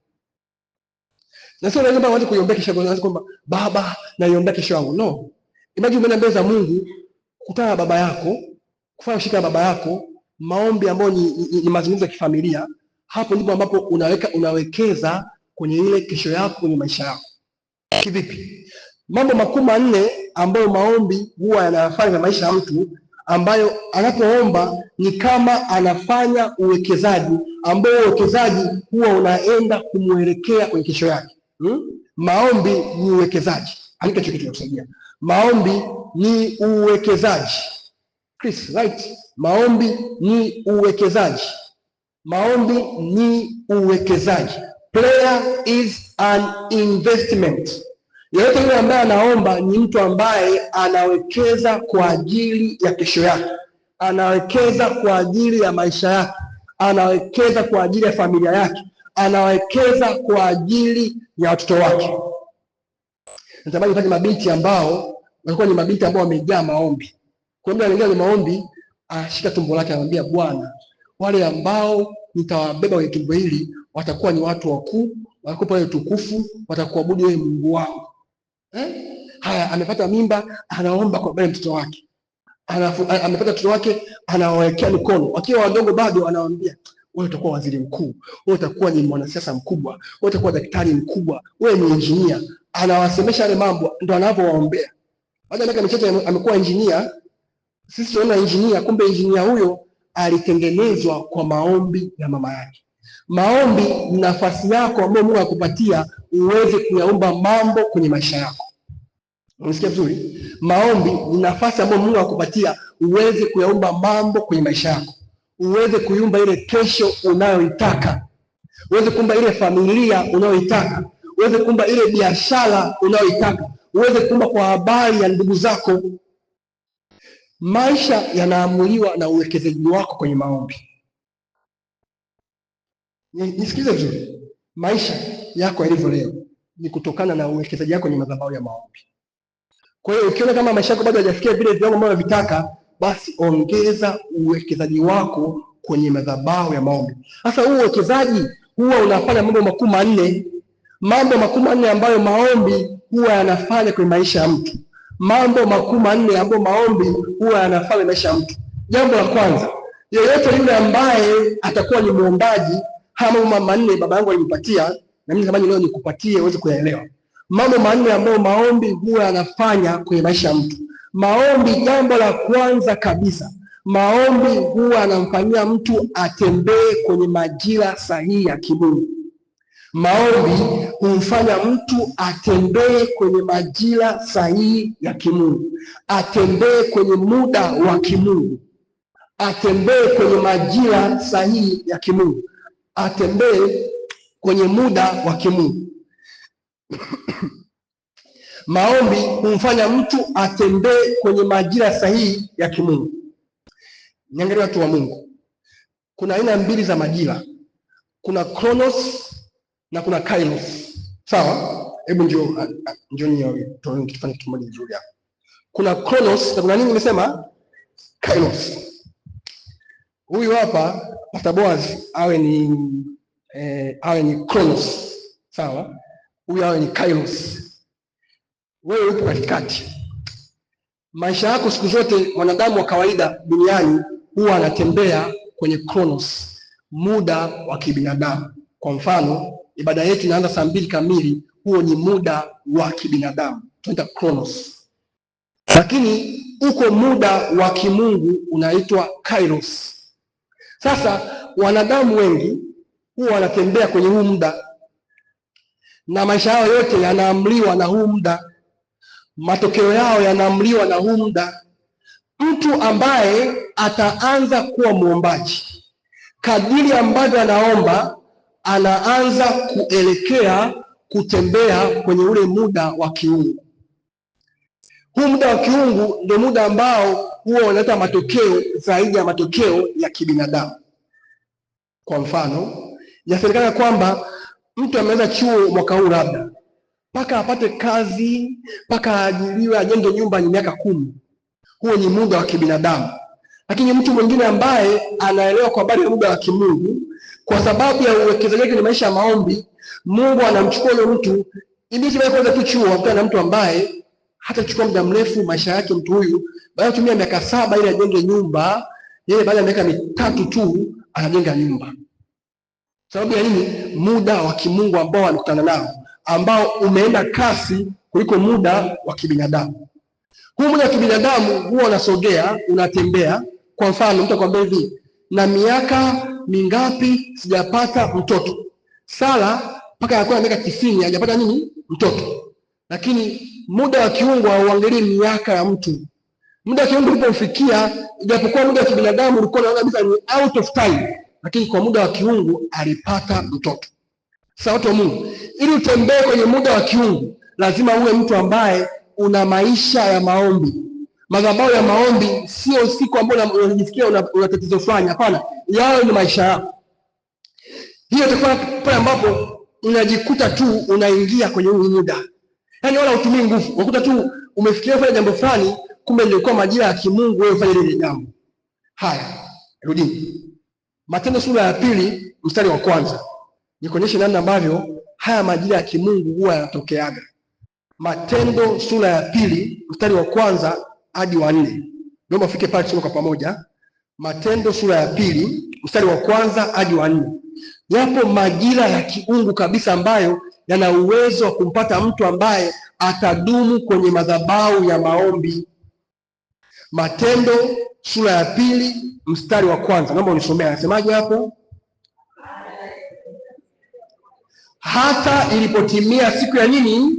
Na sio lazima uanze kuiombea kesho yako, kwamba Baba naiombea kesho yangu. No. Imagine umeenda mbele za Mungu, kukutana na baba yako, kufanya ushirika na baba yako, maombi ambayo ni mazungumzo ya kifamilia. Hapo ndipo ambapo unawekeza kwenye ile kesho yako, kwenye maisha yako. Kivipi? Mambo makuu 4 ambayo maombi huwa yanafanya maisha ya mtu, ambayo anapoomba ni kama anafanya uwekezaji, ambao uwekezaji huwa unaenda kumwelekea kwenye kesho yake. Maombi ni uwekezaji. Andika hicho kitu kusaidia. Maombi ni uwekezaji. Chris, right? Maombi ni uwekezaji. Maombi ni uwekezaji. Prayer is an investment. Yeyote yule ambaye anaomba ni mtu ambaye anawekeza kwa ajili ya kesho yake, anawekeza kwa ajili ya maisha yake, anawekeza kwa ajili ya familia yake, anawekeza kwa ajili ya watoto wake. natamani nipate mabinti ambao walikuwa ni mabinti ambao wamejaa maombi. Kwa hiyo anaingia kwenye maombi, ashika tumbo lake, anamwambia Bwana, wale ambao nitawabeba kwenye tumbo hili watakuwa ni watu wakuu, watakuwa pale utukufu, watakuabudu wewe Mungu wangu. Haya, amepata mimba, anaomba kwa baba mtoto wake. Amepata mtoto wake, anawawekea mikono. Wakiwa wadogo bado anawaambia, wewe utakuwa waziri mkuu, wewe utakuwa ni mwanasiasa mkubwa, wewe utakuwa daktari mkubwa, wewe ni engineer. Anawasemesha yale mambo, ndo anapowaombea. Baada ya miaka michache amekuwa engineer. Sisi tunaona engineer, kumbe engineer huyo alitengenezwa kwa maombi ya mama yake. Maombi ni nafasi yako ambayo Mungu akupatia uweze kuyaumba mambo kwenye maisha yako. Unasikia vizuri? Maombi ni nafasi ambayo Mungu akupatia uweze kuyaumba mambo kwenye maisha yako. Uweze kuiumba ile kesho unayoitaka. Uweze kuumba ile familia unayoitaka. Uweze kuumba ile biashara unayoitaka. Uweze kuumba kwa habari ya ndugu zako. Maisha yanaamuliwa na uwekezaji wako kwenye maombi. Nisikilize vizuri. Maisha yako yalivyo leo ni kutokana na uwekezaji wako kwenye madhabahu ya maombi. Kwa hiyo ukiona kama maisha yako bado hajafikia vile viwango ambavyo unavitaka, basi ongeza uwekezaji wako kwenye madhabahu ya maombi. Sasa huu uwekezaji huwa unafanya mambo makuu manne. Mambo makuu manne ambayo maombi huwa yanafanya kwenye maisha ya mtu. Mambo makuu manne ambayo maombi huwa yanafanya maisha ya mtu. Jambo la kwanza, yeyote yule ambaye atakuwa ni muombaji, mambo manne baba yangu alinipatia na mimi natamani leo nikupatie uweze kuyaelewa. Mambo manne ambayo maombi huwa yanafanya kwenye maisha ya mtu. Maombi, jambo la kwanza kabisa, maombi huwa yanamfanyia mtu atembee kwenye majira sahihi ya kimungu. Maombi humfanya mtu atembee kwenye majira sahihi ya kimungu, atembee kwenye muda wa kimungu, atembee kwenye majira sahihi ya kimungu, atembee kwenye muda wa kimungu. Maombi humfanya mtu atembee kwenye majira sahihi ya kimungu. Niangalie watu wa Mungu. Kuna aina mbili za majira. Kuna Kronos na kuna Kairos. Sawa? Hebu njoo tuone kitu kimoja nzuri hapa. Kuna Kronos na kuna nini nimesema? Kairos. Huyu hapa Boaz awe ni Kronos. Sawa? Huyu awe ni Kairos. Wewe upo katikati. Maisha yako siku zote, mwanadamu wa kawaida duniani huwa anatembea kwenye Kronos, muda wa kibinadamu. Kwa mfano, ibada yetu inaanza saa 2 kamili, huo ni muda wa kibinadamu, tunaita Kronos. Lakini uko muda wa kimungu unaitwa Kairos. Sasa wanadamu wengi huwa wanatembea kwenye huu muda, na maisha yao yote yanaamriwa na huu muda. Matokeo yao yanaamriwa na huu muda. Mtu ambaye ataanza kuwa muombaji, kadiri ambavyo anaomba, anaanza kuelekea kutembea kwenye ule muda wa kiungu. Huu muda wa kiungu ndio muda ambao huwa unaleta matokeo zaidi ya matokeo ya kibinadamu. Kwa mfano, yasemekana kwamba mtu ameweza chuo mwaka huu labda, mpaka apate kazi, mpaka aajiriwe, ajenge nyumba ni miaka 10. Huo ni muda wa kibinadamu. Lakini mtu mwingine ambaye anaelewa kwa habari ya muda wa kimungu, kwa sababu ya uwekezaji wake kwenye maisha ya maombi, Mungu anamchukua yule mtu, ili kwanza tu chuo, akutana na mtu ambaye hatachukua muda mrefu maisha yake. Mtu huyu baada ya kutumia miaka 7 ili ajenge nyumba, yeye baada ya miaka 3 tu anajenga nyumba. Sababu ya nini? Muda wa kimungu ambao anakutana nao, ambao umeenda kasi kuliko muda wa kibinadamu. Huu muda wa kibinadamu huwa unasogea, unatembea. Kwa mfano, mtu akwambia hivi, na miaka mingapi sijapata mtoto. Sara mpaka anakuwa na miaka 90 hajapata nini? Mtoto. Lakini muda wa kiungu hauangalii miaka ya mtu. Muda wa kiungu ulipomfikia, ijapokuwa muda wa kibinadamu ulikuwa unaona kabisa ni out of time, lakini kwa muda wa kiungu alipata mtoto. Sasa watu wa Mungu, ili utembee kwenye muda wa kiungu, lazima uwe mtu ambaye una maisha ya maombi. Madhabahu ya maombi sio siku ambayo unajisikia una tatizo fulani, hapana. Yao ni maisha yako. Hiyo itakuwa pale ambapo unajikuta tu unaingia kwenye huu muda. Yaani wala utumii nguvu. Unakuta tu umefikiria kufanya jambo fulani, kumbe ndio kwa majira ya kimungu wewe ufanye lile jambo. Haya, rudini. Matendo sura ya 2 mstari wa 1. Nikuonyeshe namna ambavyo haya majira ya kimungu huwa yanatokeaga. Matendo sura ya 2 mstari wa 1 hadi wa 4. Naomba ufike pale tusome kwa pamoja. Matendo sura ya 2 mstari wa 1 hadi wa 4. Yapo majira ya kiungu kabisa ambayo yana uwezo wa kumpata mtu ambaye atadumu kwenye madhabahu ya maombi. Matendo sura ya 2 mstari wa 1. Naomba unisomee, anasemaje hapo? Hata ilipotimia siku ya nini?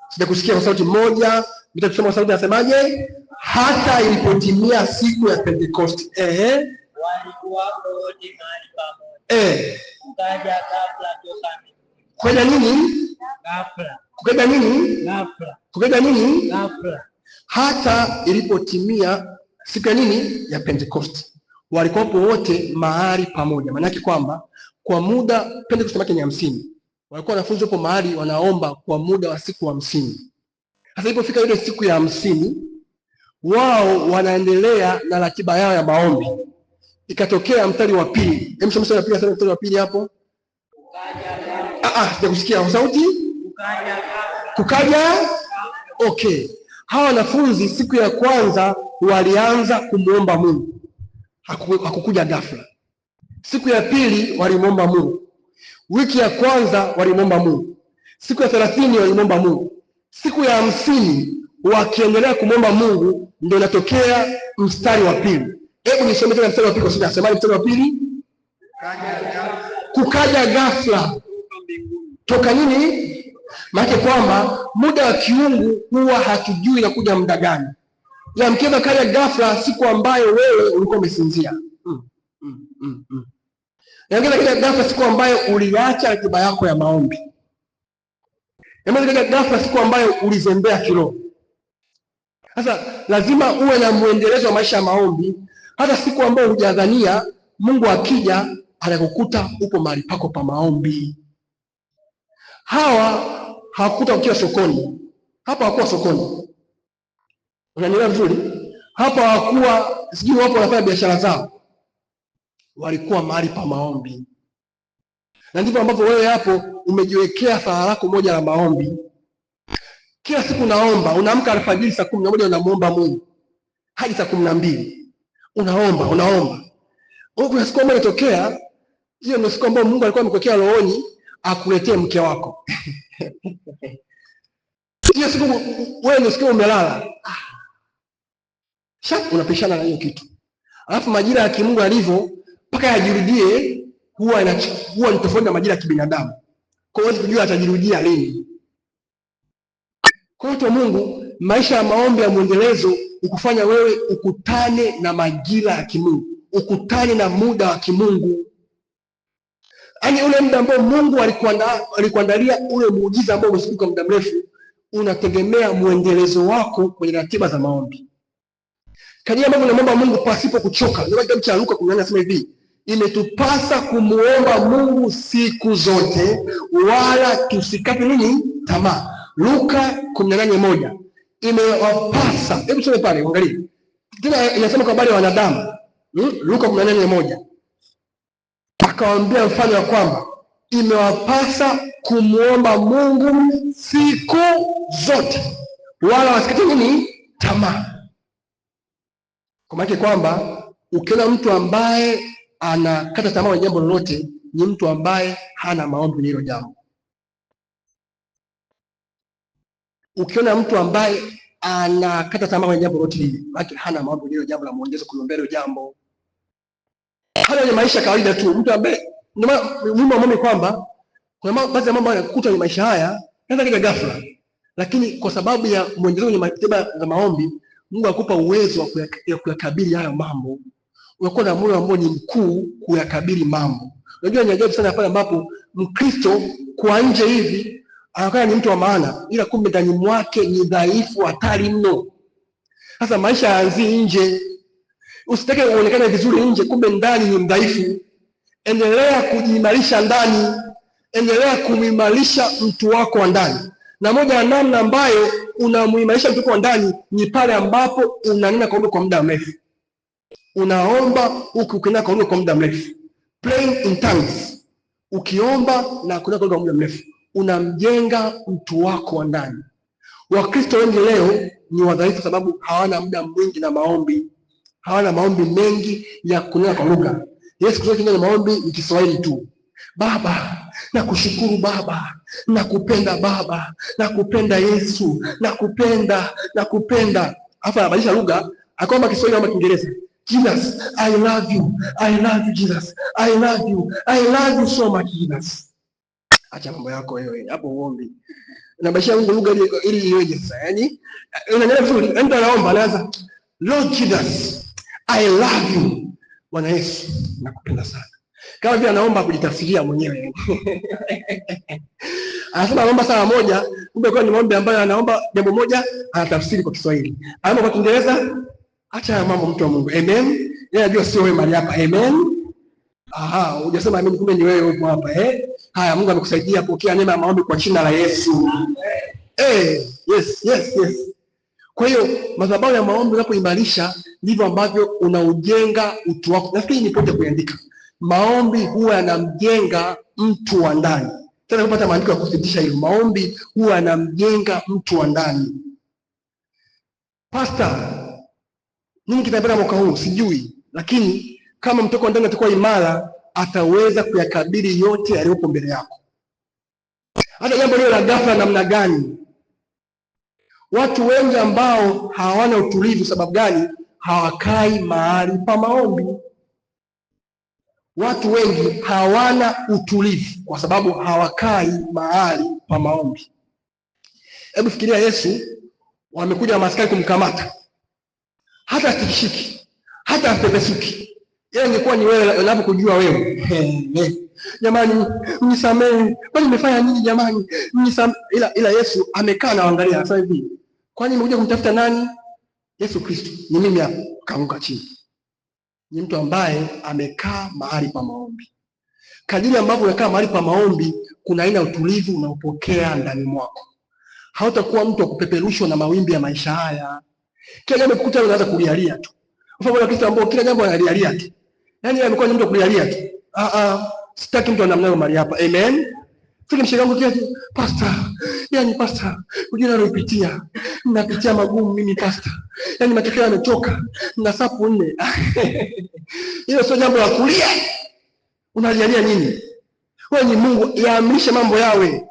Sijakusikia kwa sauti moja. Nitasoma sauti, anasemaje? Hata ilipotimia siku ya Pentecost. Walikuwa wote mahali pamoja. Ukaja ghafla toka mbinguni. Kukaja nini? Ghafla. Kukaja nini? Ghafla. Kukaja nini? Ghafla. Hata ilipotimia siku ya nini? Ya Pentecost. Walikuwa wote mahali pamoja. Maana yake kwamba kwa muda, Pentecost yake ni 50. Walikuwa wanafunzi hapo mahali wanaomba kwa muda wa siku 50. Sasa ilipofika ile siku ya 50, wao wanaendelea na ratiba yao ya maombi. Ikatokea mstari wa 2. Hebu soma mstari wa 2 hapo. Sijakusikia kwa sauti. Kukaja. Okay. Hawa wanafunzi siku ya kwanza walianza kumuomba Mungu. Hakukuja ghafla. Siku ya pili walimuomba Mungu. Wiki ya kwanza walimuomba Mungu. Siku ya 30 walimuomba Mungu. Siku ya 50 wakiendelea kumuomba Mungu, ndio inatokea mstari wa 2. Hebu nisome tena mstari wa 2 kwa sababu nasema mstari wa 2. Kukaja ghafla toka nini? Maana kwamba muda wa kiungu huwa hatujui inakuja muda gani. Ya mkiwa kaja ghafla siku ambayo wewe ulikuwa umesinzia. Yangeza kaja ghafla siku ambayo uliacha ratiba yako ya maombi. Yangeza kaja ghafla siku ambayo ulizembea kiroho. Sasa lazima uwe na muendelezo wa maisha ya maombi. Hata siku ambayo hujadhania, Mungu akija atakukuta upo mahali pako pa maombi. Hawa hawakuta ukiwa sokoni. Hapa hawakuwa sokoni. Unanielewa vizuri? Hapa hawakuwa sijui wapo wanafanya biashara zao. Walikuwa mahali pa maombi. Na ndivyo ambavyo wewe hapo umejiwekea saa lako moja la maombi. Kila siku naomba, unaamka alfajiri saa 11 unamuomba Mungu. Hadi saa 12. Unaomba. Kuna siku ambayo inatokea, hiyo ndio siku ambayo Mungu alikuwa amekuwekea rohoni akuletee mke wako. Hiyo siku wewe ndio siku umelala. Unapishana na hiyo kitu. Alafu majira ya kimungu alivyo mpaka yajirudie huwa ni tofauti na majira ya kibinadamu. Kwa hiyo huwezi kujua atajirudia lini. Kwa hiyo Mungu, maisha ya maombi ya muendelezo ukufanya wewe ukutane na majira ya kimungu, ukutane na muda wa kimungu. Yaani ule muda ambao Mungu alikuandalia ule muujiza ambao umesubiri muda mrefu, unategemea muendelezo wako kwenye ratiba za maombi. Kadiri ambavyo unamwomba Mungu pasipo kuchoka. Ndio kitabu cha Luka 10 anasema hivi, imetupasa kumuomba Mungu siku zote wala tusikate nini? Tamaa. Luka 18:1. Imewapasa. Hebu tusome pale angalia. Tena inasema kwa habari ya wanadamu. Luka 18:1. Akawaambia mfano wa kwamba imewapasa kumuomba Mungu siku zote wala wasikate nini? Tamaa. Kwa maana kwamba ukiona mtu ambaye anakata tamaa kwa jambo lolote ni mtu ambaye hana maombi kwenye hilo jambo. Ukiona mtu ambaye anakata tamaa kwenye jambo lolote hili, maana hana maombi kwenye hilo jambo la muongezo kuliombea hilo jambo. Hata kwenye maisha kawaida tu, mtu ambaye muhimu maombi kwamba kuna baadhi ya mambo yanakuta kwenye maisha haya yanaweza kuja ghafla. Lakini kwa sababu ya muongezo kwenye ratiba za maombi, Mungu akupa uwezo wa kuyakabili haya mambo. Unakuwa na moyo ambao ni mkuu kuyakabili mambo. Unajua ni ajabu sana pale ambapo Mkristo kwa nje hivi anakuwa ni mtu wa maana, ila kumbe ndani mwake ni dhaifu, hatari mno. Sasa maisha yaanzi nje. Usitake uonekane vizuri nje, kumbe ndani ni mdhaifu. Endelea kujiimarisha ndani. Endelea kumimarisha mtu wako wa ndani. Na moja ya namna ambayo unamuimarisha mtu wako ndani ni pale ambapo unanena kwa lugha kwa muda mrefu. Unaomba huku ukinena kwa lugha kwa muda mrefu. Praying in tongues. Ukiomba na kunena kwa muda mrefu, unamjenga mtu wako wa ndani. Wakristo wengi leo ni wadhaifu sababu hawana muda mwingi na maombi. Hawana maombi mengi ya kunena kwa lugha. Yesu Kristo ni maombi ni Kiswahili tu. Baba, nakushukuru Baba, nakupenda Baba, nakupenda Yesu, nakupenda. Hapa anabadilisha lugha, akaomba Kiswahili ama Kiingereza. Jesus, I love you Jesus, I love you so much Jesus. Acha mambo yako wewe, hapo uombe. Unabadilisha lugha ili iweje sasa? Yaani unaelewa vizuri, mtu anaomba anaanza Lord Jesus, I love you. Bwana Yesu, nakupenda sana. Kama vile anaomba kujitafsiria mwenyewe. Anasema anaomba saa moja, kumbe kwa ni maombi ambayo anaomba jambo moja, anatafsiri kwa Kiswahili. Anaomba kwa Kiingereza, acha mambo mtu wa Mungu. Amen. Yeye anajua sio wewe mali hapa. Amen. Hujasema amen, kumbe ni wewe upo hapa Haya, Mungu amekusaidia, pokea neema ya maombi kwa jina la Yesu. Yes. Kwa hiyo madhabahu ya maombi unapoimarisha ndivyo ambavyo unaujenga utu wako. Nafikiri ni pointi kuandika. Maombi huwa yanamjenga mtu wa ndani. Tena kupata maandiko ya kuthibitisha hilo. Maombi huwa yanamjenga mtu wa ndani. Pastor, nini kitapata mwaka huu? Sijui. Lakini kama mtu wako ndani atakuwa imara, ataweza kuyakabili yote yaliyopo mbele yako. Hata jambo lile la ghafla namna gani. Watu wengi ambao hawana utulivu sababu gani? Hawakai mahali pa maombi. Watu wengi hawana utulivu kwa sababu hawakai mahali pa maombi. Hebu fikiria, Yesu wamekuja maaskari kumkamata. Hata atikishiki, hata apepesuki. Yeye ingekuwa ni wewe unapokujua wewe. Jamani, mnisamehe. Kwani nimefanya nini jamani? Mnisamehe. Ila Yesu amekaa na angalia sasa hivi. Kwani nimekuja kumtafuta nani? Yesu Kristo. Ni mimi hapa. Kaanguka chini. Ni mtu ambaye amekaa mahali pa maombi. Kadiri ambavyo unakaa mahali pa maombi, kuna aina utulivu unaopokea ndani mwako. Hautakuwa mtu wa kupeperushwa na mawimbi ya maisha haya. Kila jambo kukuta unaanza kulialia tu. Mfano wa Kristo ambao kila jambo analialia tu. Yaani amekuwa ni mtu wa kulialia tu. Sitaki mtu anamnayo mahali hapa. Amen. Fika mshirika wangu kiasi, pastor. Yaani pastor, unajua nalopitia. Ninapitia magumu mimi pastor. Yaani matokeo yametoka. Na sapu 4. Hilo sio jambo la kulia. Unalialia nini? Wewe ni Mungu, yaamrishe mambo yawe.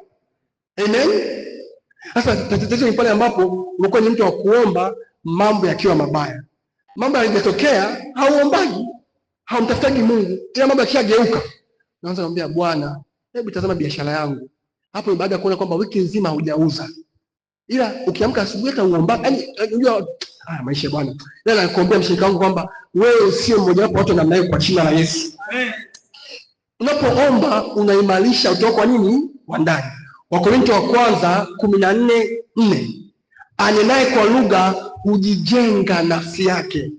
Amen. Sasa tatizo ni pale ambapo unakuwa ni mtu wa kuomba mambo yakiwa mabaya. Mambo yanatokea, hauombaji. Haumtafutaji Mungu. Tena mambo yakishageuka, unaanza kumwambia Bwana, hebu tazama biashara yangu. Hapo baada ya kuona kwamba wiki nzima hujauza. Ila ukiamka asubuhi hata uomba, yaani unajua maisha Bwana. Leo nakuombea mshirika wangu kwamba wewe sio mmoja wapo watu namna hiyo kwa jina la Yesu. Unapoomba unaimarisha utu wako nini? Wa ndani. Wakorintho wa kwanza 14:4. Anenaye kwa lugha hujijenga nafsi yake.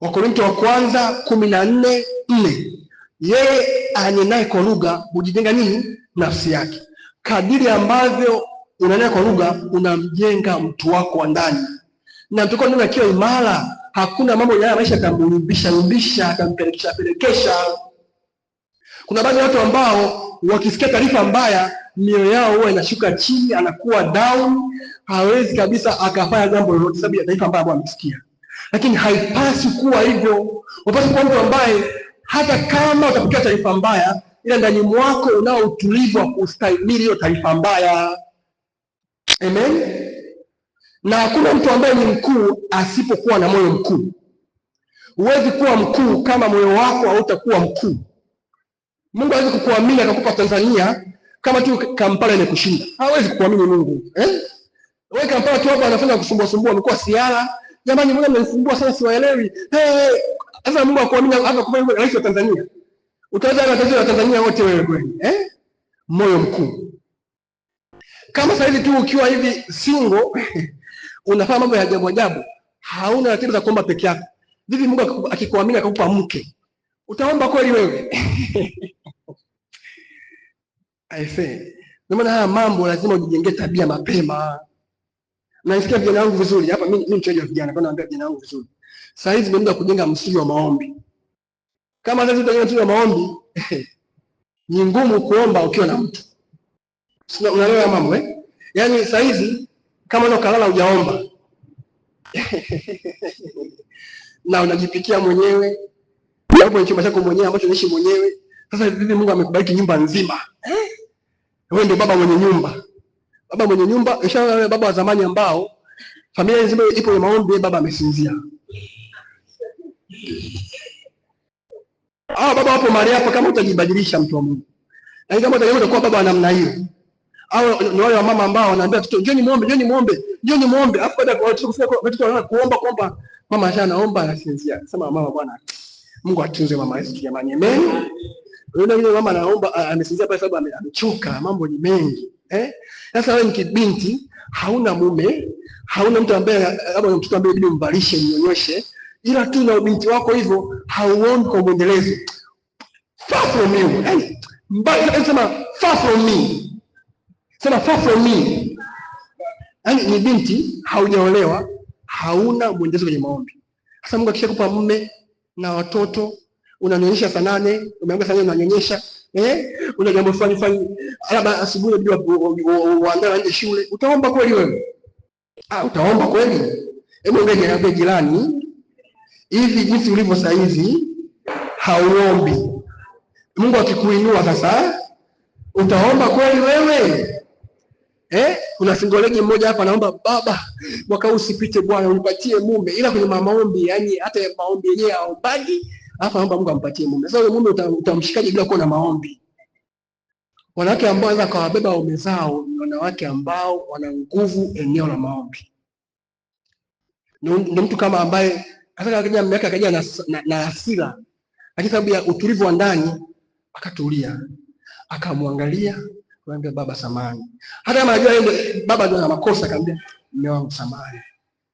Wakorintho wa kwanza 14:4. Yeye anenaye kwa lugha hujijenga nini? Nafsi yake. Kadiri ambavyo unanena kwa lugha unamjenga mtu wako wa ndani. Na mtu wako ndani akiwa imara, hakuna mambo ya maisha yatamrudisha, atampelekesha. Kuna baadhi ya watu ambao wakisikia taarifa mbaya, mioyo yao huwa inashuka chini, anakuwa down, hawezi kabisa akafanya jambo lolote sababu ya taarifa mbaya ambayo amesikia. Lakini haipaswi kuwa hivyo. Unapaswa kuwa mtu ambaye hata kama utapokea taarifa mbaya, ila ndani mwako unao utulivu wa kustahimili hiyo taarifa mbaya. Amen. Na hakuna mtu ambaye ni mkuu asipokuwa na moyo mkuu. Huwezi kuwa mkuu kama moyo wako hautakuwa mkuu. Mungu hawezi kukuamini akakupa Tanzania kama tu Kampala imekushinda. Hawezi kukuamini Mungu. Wewe Kampala tu hapa anafanya kusumbua, amekuwa siara. Jamani, Mungu ananisumbua sana siwaelewi. Sasa Mungu akuamini hata kufanya rais wa Tanzania. Utaweza na tatizo la Tanzania wote wewe kweli. Moyo mkuu. Kama sasa hivi tu ukiwa hivi single unafanya mambo ya ajabu, hauna ratiba za kuomba peke yako. Vipi Mungu akikuamini akakupa mke? Utaomba kweli wewe? I say, Ndio maana haya mambo lazima ujijengee tabia mapema. Naisikia vijana wangu vizuri hapa, mimi mchaji wa vijana, kwa naambia vijana wangu vizuri. Sasa hizi ndio muda kujenga msingi wa maombi. Kama sasa utajenga msingi wa maombi, ni ngumu kuomba ukiwa na mtu. Sio, unaelewa mambo Yaani sasa hizi kama unakalala hujaomba na unajipikia mwenyewe, hapo ni chumba chako mwenyewe ambacho unaishi mwenyewe. Sasa hivi Mungu amekubariki nyumba nzima. Wewe ndio baba mwenye nyumba. Baba mwenye nyumba, isha baba wa zamani ambao familia nzima ipo ya maombi, baba amesinzia. Baba wapo mahali hapo, kama utajibadilisha mtu wa Mungu. Lakini kama utakuwa baba wa namna hiyo, au ni wale wa mama ambao wanaambia watoto njoni muombe, afu baada ya watoto kuomba mama anaomba anasinzia. Sema mama, bwana Mungu atunze mama Yesu jamani, amen. Yule mama anaomba amesinzia kwa sababu amechoka, mambo ni mengi. Sasa wewe ni kibinti, hauna mume, hauna mtu ambaye labda mtoto ambaye bidi umbalishe mnyonyeshe, ila tu na binti wako hivyo hauombi kwa muendelezo. Far from you. Sema far from me. Sema far from me. Ni binti, haujaolewa, hauna muendelezo kwenye maombi. Sasa Mungu akishakupa mume na watoto, unanyonyesha saa 8, umeamka saa 8 unanyonyesha, una jambo fulani, labda asubuhi unabidi uandae aende shule, utaomba kweli wewe? Utaomba kweli? Hebu ngege jirani, hivi jinsi ulivyo saa hizi hauombi. Mungu akikuinua sasa, utaomba kweli wewe? Kuna singolegi mmoja hapa anaomba, baba mwaka huu usipite Bwana unipatie mume, ila kwenye maombi, yani hata maombi yenyewe haombaji, hapa naomba Mungu ampatie mume. Sasa yule mume utamshikaje bila kuwa na maombi? Wanawake ambao wanaweza kawabeba waume zao ni wanawake ambao wana nguvu eneo la maombi. Ndio mtu kama ambaye hata akaja miaka akaja na hasira, lakini sababu ya utulivu wa ndani akatulia, akamwangalia, akamwambia baba samahani. Hata kama anajua yeye baba ndio ana makosa, akamwambia mume wangu samahani.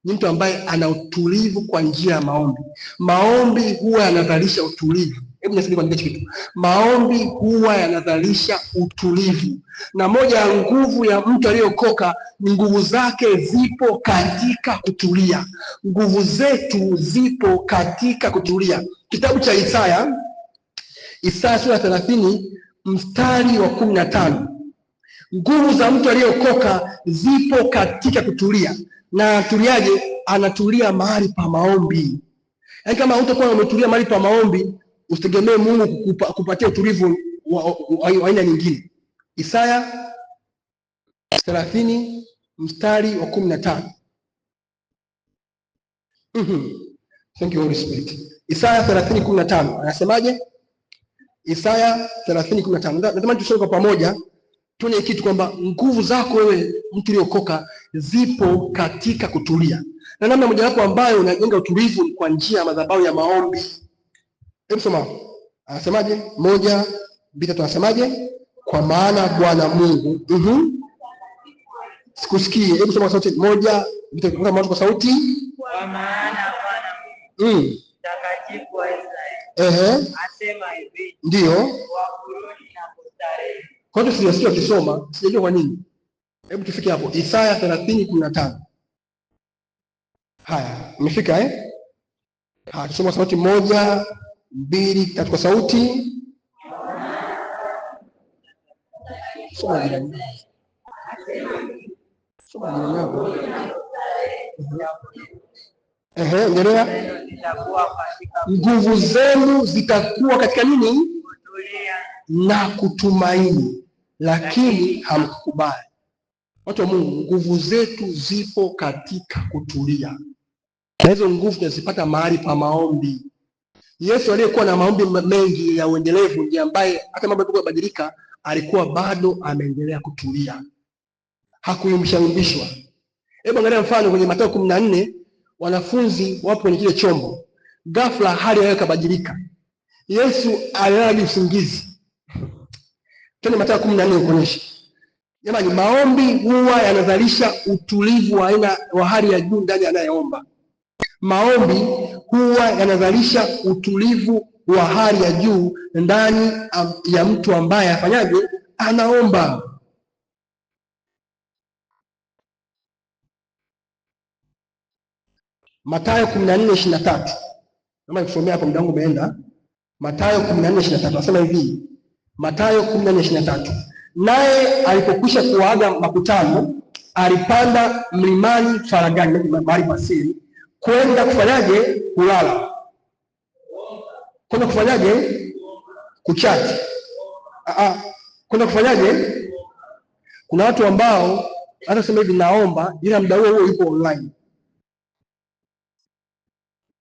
Ni mtu ambaye ana utulivu kwa njia ya maombi. Maombi huwa yanazalisha utulivu. Hebu nisaidie kuandika kitu. Maombi huwa yanazalisha utulivu. Na moja ya nguvu ya mtu aliyokoka ni nguvu zake zipo katika kutulia. Nguvu zetu zipo katika kutulia. Kitabu cha Isaya sura 30 mstari wa 15. Nguvu za mtu aliyokoka zipo katika kutulia. Na tuliaje? Anatulia mahali pa maombi. Yaani kama utakuwa umetulia mahali pa maombi, usitegemee Mungu kukupatia utulivu wa aina nyingine. Isaya 30 mstari wa 15. Thank you Holy Spirit. Isaya 30:15 anasemaje? Isaya 30:15. Natamani tusome kwa pamoja tuone kitu kwamba nguvu zako wewe mtu uliokoka zipo katika kutulia. Na namna moja wapo ambayo unajenga utulivu kwa njia ya madhabahu ya maombi. Hebu soma. Anasemaje? 1, 2, 3 anasemaje? Kwa maana Bwana Mungu. Sikusikii. Hebu soma sauti. 1, 2, 3 kama kwa sauti. Kwa maana Bwana Mungu mtakatifu wa Israeli. Asema hivi. Ndio. Wakurudi na kustarehe. Kwa hiyo sijasikia ukisoma, sijajua kwa nini. Hebu tufike hapo. Isaya 30:15. Haya, umefika Haya, tusome sauti 1, 2, 3 kwa sauti. Soma jirani. Soma jirani yako. Endelea. Nguvu zenu zitakuwa katika nini? Kutulia na kutumaini, lakini hamkukubali. Watu wa Mungu, nguvu zetu zipo katika kutulia. Na hizo nguvu tunazipata mahali pa maombi. Yesu aliyekuwa na maombi mengi ya uendelevu ndiye ambaye hata mambo yalipobadilika alikuwa bado ameendelea kutulia. Hakuyumbishwa. Hebu angalia mfano kwenye Mathayo 14, wanafunzi wapo kwenye kile chombo. Ghafla hali yao ikabadilika. Yesu alilala usingizi. Twende Mathayo 14 ukuonyeshe. Jamani, maombi huwa yanazalisha utulivu wa aina wa hali ya juu ndani anayeomba. Maombi huwa yanazalisha utulivu wa hali ya juu ndani ya mtu ambaye afanyaje? Anaomba. Mathayo 14:23. Naomba nikusomea hapo, muda wangu umeenda. Mathayo 14:23 nasema hivi, Mathayo 14:23, naye alipokwisha kuwaaga makutano, alipanda mlimani faragani, mahali pa siri, kwenda kufanyaje? Kulala. Kwenda kufanyaje? Kuchati. Kwenda kufanyaje? Kuna watu ambao hata sema hivi naomba, ila muda huo yupo online.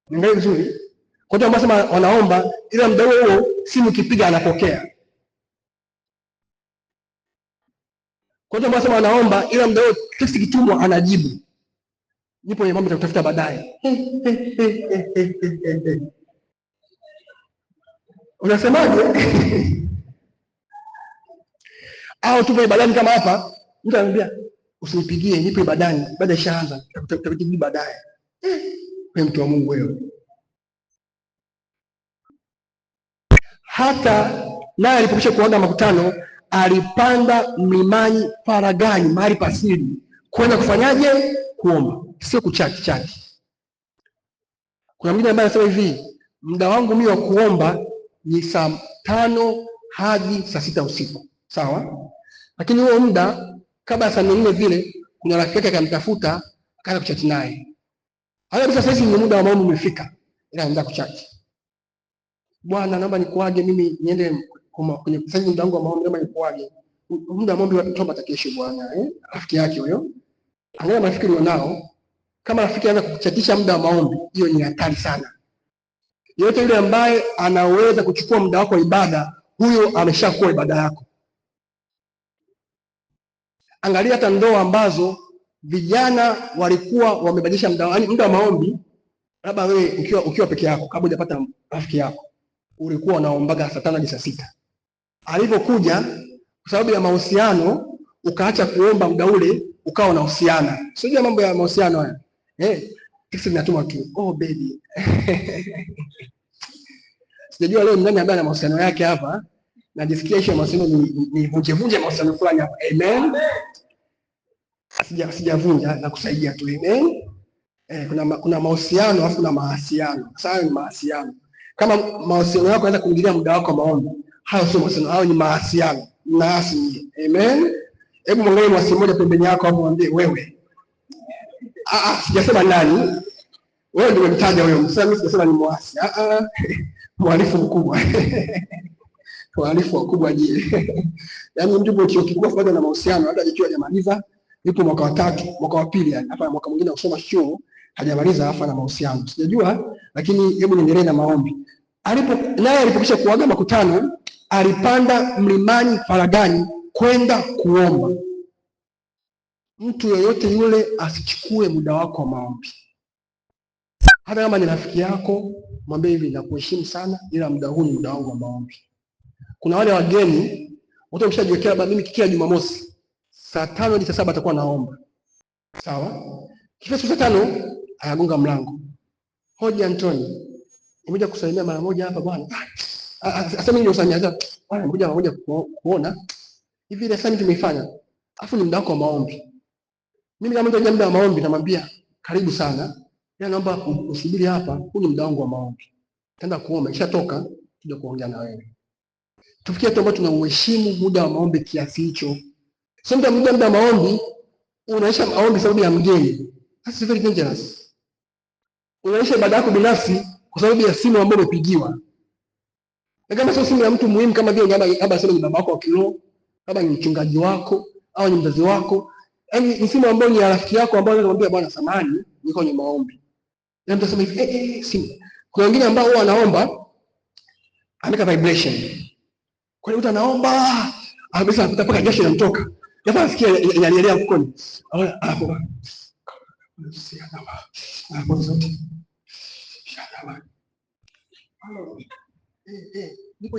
Ndio vizuri. Kwa hiyo ambao wanaomba ila muda huo simu kipiga anapokea. Kwa hiyo ambao wanaomba ila muda huo text kitumwa anajibu. Nipo kwenye mambo ya kutafuta baadaye. Unasemaje? Au tupo ibadani kama hapa, mtu anambia usinipigie, nipo ibadani, baada ishaanza, tutakujibu baadaye. Wewe mtu wa Mungu wewe. Hata naye alipokwisha kuaga makutano, alipanda mlimani faragani, mahali pa siri, kwenda kufanyaje? Kuomba, sio kuchati. Kuna mwingine ambaye anasema hivi, muda wangu mimi wa kuomba ni saa 5 hadi saa 6 usiku. Sawa? Lakini huo muda kabla saa 4 vile kuna rafiki yake akamtafuta, akaanza kuchati naye. Hata sasa hivi ni muda wa maombi umefika, ila anaanza kuchati. Bwana, naomba nikuage mimi niende kwenye sasa muda wangu wa maombi, naomba nikuage. Muda wa maombi tuomba kesho Bwana, rafiki yake huyo. Angalia marafiki ulionao. Kama rafiki anaanza kukuchatisha muda wa maombi, hiyo ni hatari sana. Yote yule ambaye anaweza kuchukua muda wako wa ibada, huyo ameshakuwa ibada yako. Angalia hata ndoa ambazo vijana walikuwa wamebadilisha muda wa maombi. Labda wewe ukiwa peke yako, kabla hujapata rafiki yako, ulikuwa unaombaga saa 5 hadi saa 6. Alipokuja kwa sababu ya mahusiano ukaacha kuomba muda ule, ukawa unahusiana. Sio mambo ya mahusiano haya. Kisi ninatuma tu, oh baby. Sijajua leo nani ambaye ana mahusiano yake hapa. Najisikia hiyo mahusiano ni vunje mahusiano fulani hapa. Amen. Sijavunja na kusaidia tu. Amen. Kuna mahusiano afu na mahusiano. Sasa ni mahusiano. Kama mahusiano yako yanaweza kuingilia muda wako maombi, hayo sio mahusiano, hayo ni mahusiano. Naasi. Amen. Hebu mwangalie mwasi mmoja pembeni yako hapo, mwambie wewe. Sijasema nani. Wewe ndio umemtaja huyo. Sasa mimi sijasema ni mwasi. Mwalifu mkubwa. Mwalifu mkubwa je. Yaani mtu yupo chuo kikuu afanya na mahusiano, hata akiwa hajamaliza, yupo mwaka wa 3, mwaka wa 2 yani. Hapa mwaka mwingine usoma chuo, hajamaliza afa na mahusiano. Sijajua, lakini hebu niendelee na maombi. Naye alipokwisha kuaga makutano, alipanda mlimani faragani kwenda kuomba. Mtu yoyote yule asichukue muda wako wa maombi. Hata kama ni rafiki yako, mwambie hivi, nakuheshimu sana, ila muda huu ni muda wangu wa maombi. Kuna wale wageni, watu wameshajiwekea labda mimi kila Jumamosi saa 5 hadi saa 7 atakuwa naomba. Sawa? Kifika saa 5 anagonga mlango. Hoja Antoni, nimekuja kusalimia mara moja hapa bwana. Sasa mimi ndio sanya bwana, nimekuja mara moja kuona hivi ile sasa tumeifanya. Afu ni muda wako wa maombi. Mimi kama mtu muda wa maombi namwambia karibu sana. Ila naomba usubiri hapa, huu ni muda wangu wa maombi. Tenda kuomba, ishatoka tuje kuongea na wewe. Tufikie tu ambao tunauheshimu muda wa maombi kiasi hicho. Sio muda wa maombi unaisha maombi sababu ya mgeni. That's very dangerous. Unaisha ibada yako binafsi kwa sababu ya simu ambayo umepigiwa. Na kama sio simu ya mtu muhimu kama vile labda sio ni baba wako wa kiroho, labda ni mchungaji wako au ni mzazi wako, yaani ni simu ambayo ni rafiki yako ambaye anamwambia bwana samahani niko kwenye maombi. Na mtu asema hivi simu. Kuna wengine ambao huwa wanaomba ameka vibration. Kwa hiyo mtu anaomba kabisa mpaka jasho linamtoka. Japo asikia inanielea mfukoni. Hapo. Hapo zote. Shadaba. Nipo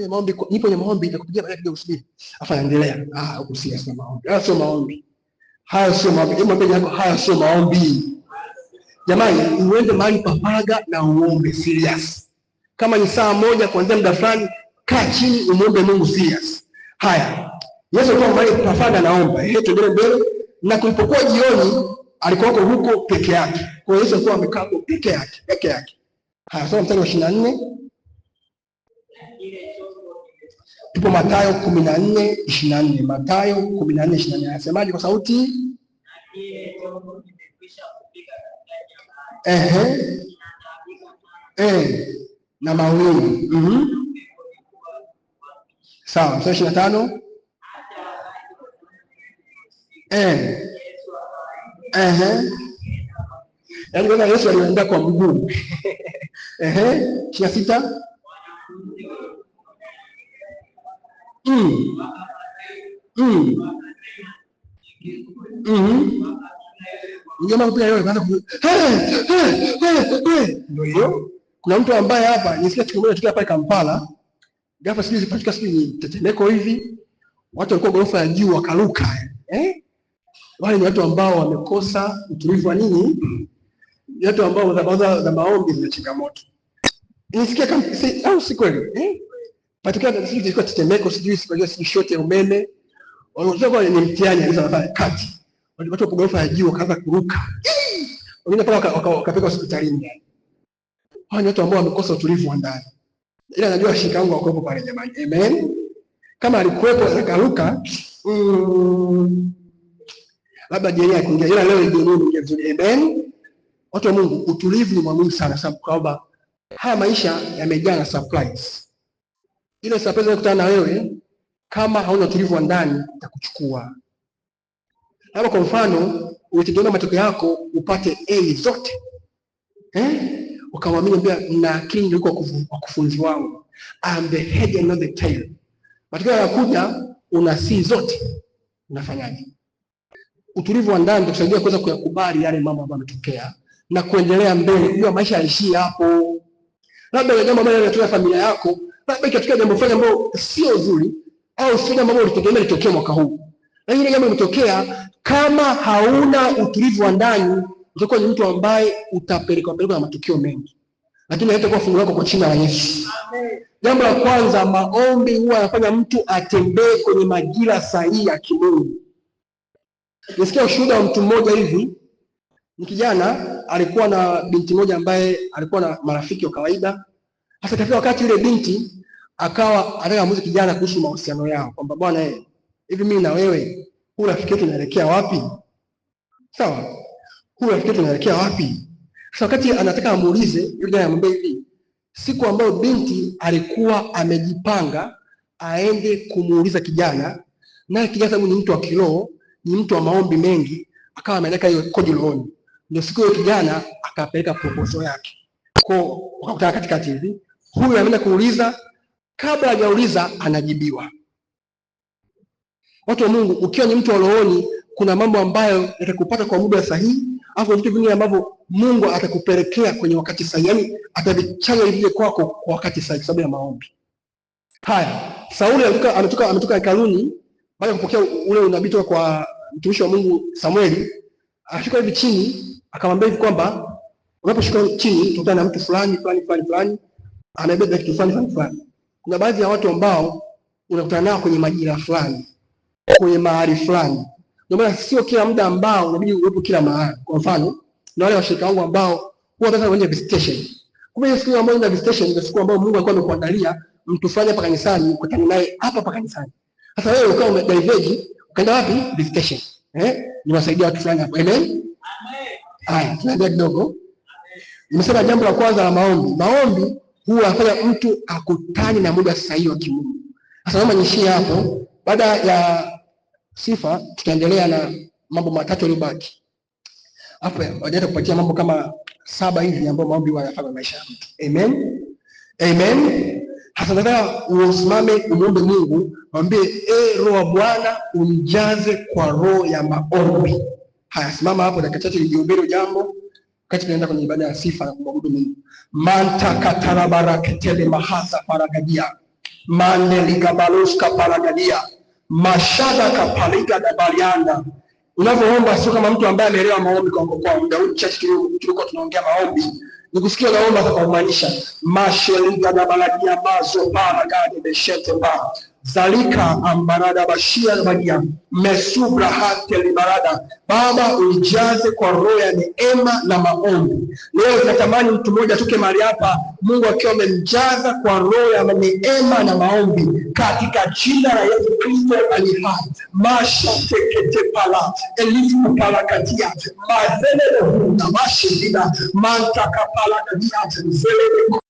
kwenye maombi nitakupigia baada kidogo usubiri. Afa endelea. Usiye sema maombi. Hayo sio maombi. Hayo sio maombi. Hebu mbele yako hayo sio maombi. Jamani, uende mahali pa faragha na uombe serious. Kama ni saa 1 kuanzia muda fulani, kaa chini umuombe Mungu serious. Haya. Yesu kwa mahali pa faragha naomba. Tuendelee mbele na kulipokuwa jioni alikuwa huko peke yake. Kwa hiyo Yesu alikuwa amekaa huko peke yake. Haya, soma mstari wa 24. Ipo Mathayo 14:24. Mathayo 14:24. Anasemaje kwa sauti? Na mawingu. Sawa, mstari 25. Yaani kama Yesu alienda kwa mguu. 26. Mjomba pia yeye anaanza ndio hiyo. Kuna mtu ambaye hapa nisikia siku moja tukiwa pale Kampala, ghafla sisi patika ni tetemeko hivi. Watu walikuwa ghorofa ya juu wakaruka. Wale ni watu ambao wamekosa utulivu wa nini? Watu ambao za maombi zina changamoto. Nisikia kama au si kweli? Patika sisi tulikuwa tetemeko, sijui shoti ya umeme. Wanaosema ni mtihani alizofanya kati. Watu wa ghorofa ya juu wakaanza kuruka. Wengine paka wakapeleka hospitalini. Hao ni watu ambao wamekosa utulivu wa ndani. Ila najua shika wangu wako pale jamani. Amen. Kama alikuwepo akaruka, labda jeria kuingia. Ila leo ndio ingia vizuri. Amen. Watu wa Mungu, utulivu ni muhimu sana sababu kwamba haya maisha yamejaa na surprise. Ile surprise inakutana na wewe kama hauna utulivu wa ndani itakuchukua. Labda kwa mfano, ulitegemea matokeo yako upate A zote. Ukamwamini pia na akili ndio kwa kufunzi wangu. I am the head and not the tail. Matokeo yanakuja una C zote. Unafanyaje? Utulivu wa ndani utakusaidia kuweza kuyakubali yale mambo ambayo yametokea na kuendelea mbele. Hiyo maisha yaishie hapo. Labda jambo ambalo linatokea familia yako, labda ikatokea jambo fulani ambalo sio zuri au sio jambo ambalo ulitegemea litokee mwaka huu. Na ile jambo limetokea, kama hauna utulivu wa ndani, utakuwa ni mtu ambaye utapelekwa na matukio mengi. Lakini haitakuwa fungu lako kwa jina la Yesu. Amen. Jambo la kwanza, maombi huwa yanafanya mtu atembee kwenye majira sahihi ya kimungu. Nisikia ushuhuda wa mtu mmoja hivi, ni kijana alikuwa na binti moja ambaye alikuwa na marafiki wa kawaida. Hasa kafika wakati ile binti akawa anataka kijana kuhusu mahusiano yao, kwamba bwana hivi mimi na wewe, huu rafiki yetu unaelekea wapi? Sawa? Huu rafiki yetu unaelekea wapi? Sasa wakati anataka amuulize, yule kijana anamwambia hivi, siku ambayo binti alikuwa amejipanga aende kumuuliza kijana, naye kijana sababu ni mtu wa kiroho, ni mtu wa maombi mengi, akawa ameleka hiyo kodi rohoni. Ndio siku hiyo kijana akapeleka proposal yake. Kwa wakakutana katikati hivi, huyu anaenda kuuliza, kabla hajauliza anajibiwa. Watu wa Mungu, ukiwa ni mtu wa rohoni, kuna mambo ambayo yatakupata kwa muda sahihi, afu vitu vingine ambavyo Mungu atakupelekea kwenye wakati sahihi. Yaani atavichanga vile kwako kwa wakati sahihi sababu ya maombi. Haya, Sauli ametoka hekaluni baada ya kupokea ule unabii kutoka kwa mtumishi wa Mungu Samueli. Akashuka hivi chini, akamwambia hivi kwamba unaposhuka chini utakutana na mtu fulani, anabeba kitu fulani. Kuna baadhi ya watu ambao unakutana nao kwenye majira fulani, kwenye mahali fulani. Ndio maana sio kila muda ambao unabidi uwepo kila mahali. Kwa mfano, na wale washirika wangu ambao huwa sasa wanaenda visitation. Kumbe hiyo siku ambayo unaenda visitation ndio siku ambayo Mungu alikuwa amekuandalia mtu fulani hapa kanisani, ukutane naye hapa kanisani. Sasa wewe ukawa umediverge, ukaenda wapi? Visitation. Niwasaidia watu fulani hapo. Amen. Amen. Haya, tunaendelea kidogo. Nimesema jambo la kwanza la maombi. Maombi huwa yanafanya mtu akutane na muda sahihi wa kimungu. Sasa naomba niishie hapo. Baada ya sifa tutaendelea na mambo matatu yaliyobaki. Hapa wajata kupatia mambo kama 7 hivi ambayo maombi huwa yanafanya maisha ya mtu. Amen. Amen. Hasa nataka usimame umuombe Mungu, mwambie Roho wa Bwana unijaze kwa roho ya maombi. Haya, simama hapo dakika chache nijihubiri jambo. Wakati tunaenda kwenye ibada ya sifa na kumwabudu Mungu. Manta katarabaraketele mahasa paragadia. Mande ligabaluska paragadia. Mashada kapaliga dabalianda. Unavyoomba sio kama mtu ambaye ameelewa maombi kwa muda huu chache tulikuwa tunaongea maombi. Nikusikia naomba kwa kumaanisha masheliga dabaladia mazo paragade beshete ba. Zalika ambarada bashia bagia mesubra hate libarada. Baba, uijaze kwa roho ya neema na maombi. Leo tunatamani mtu mmoja tuke mahali hapa, Mungu akiwa amemjaza kwa roho ya neema na maombi, katika jina la Yesu Kristo aliye hai. Masha tekete pala elifu pala katia mazele na mashindina mantaka pala katia zele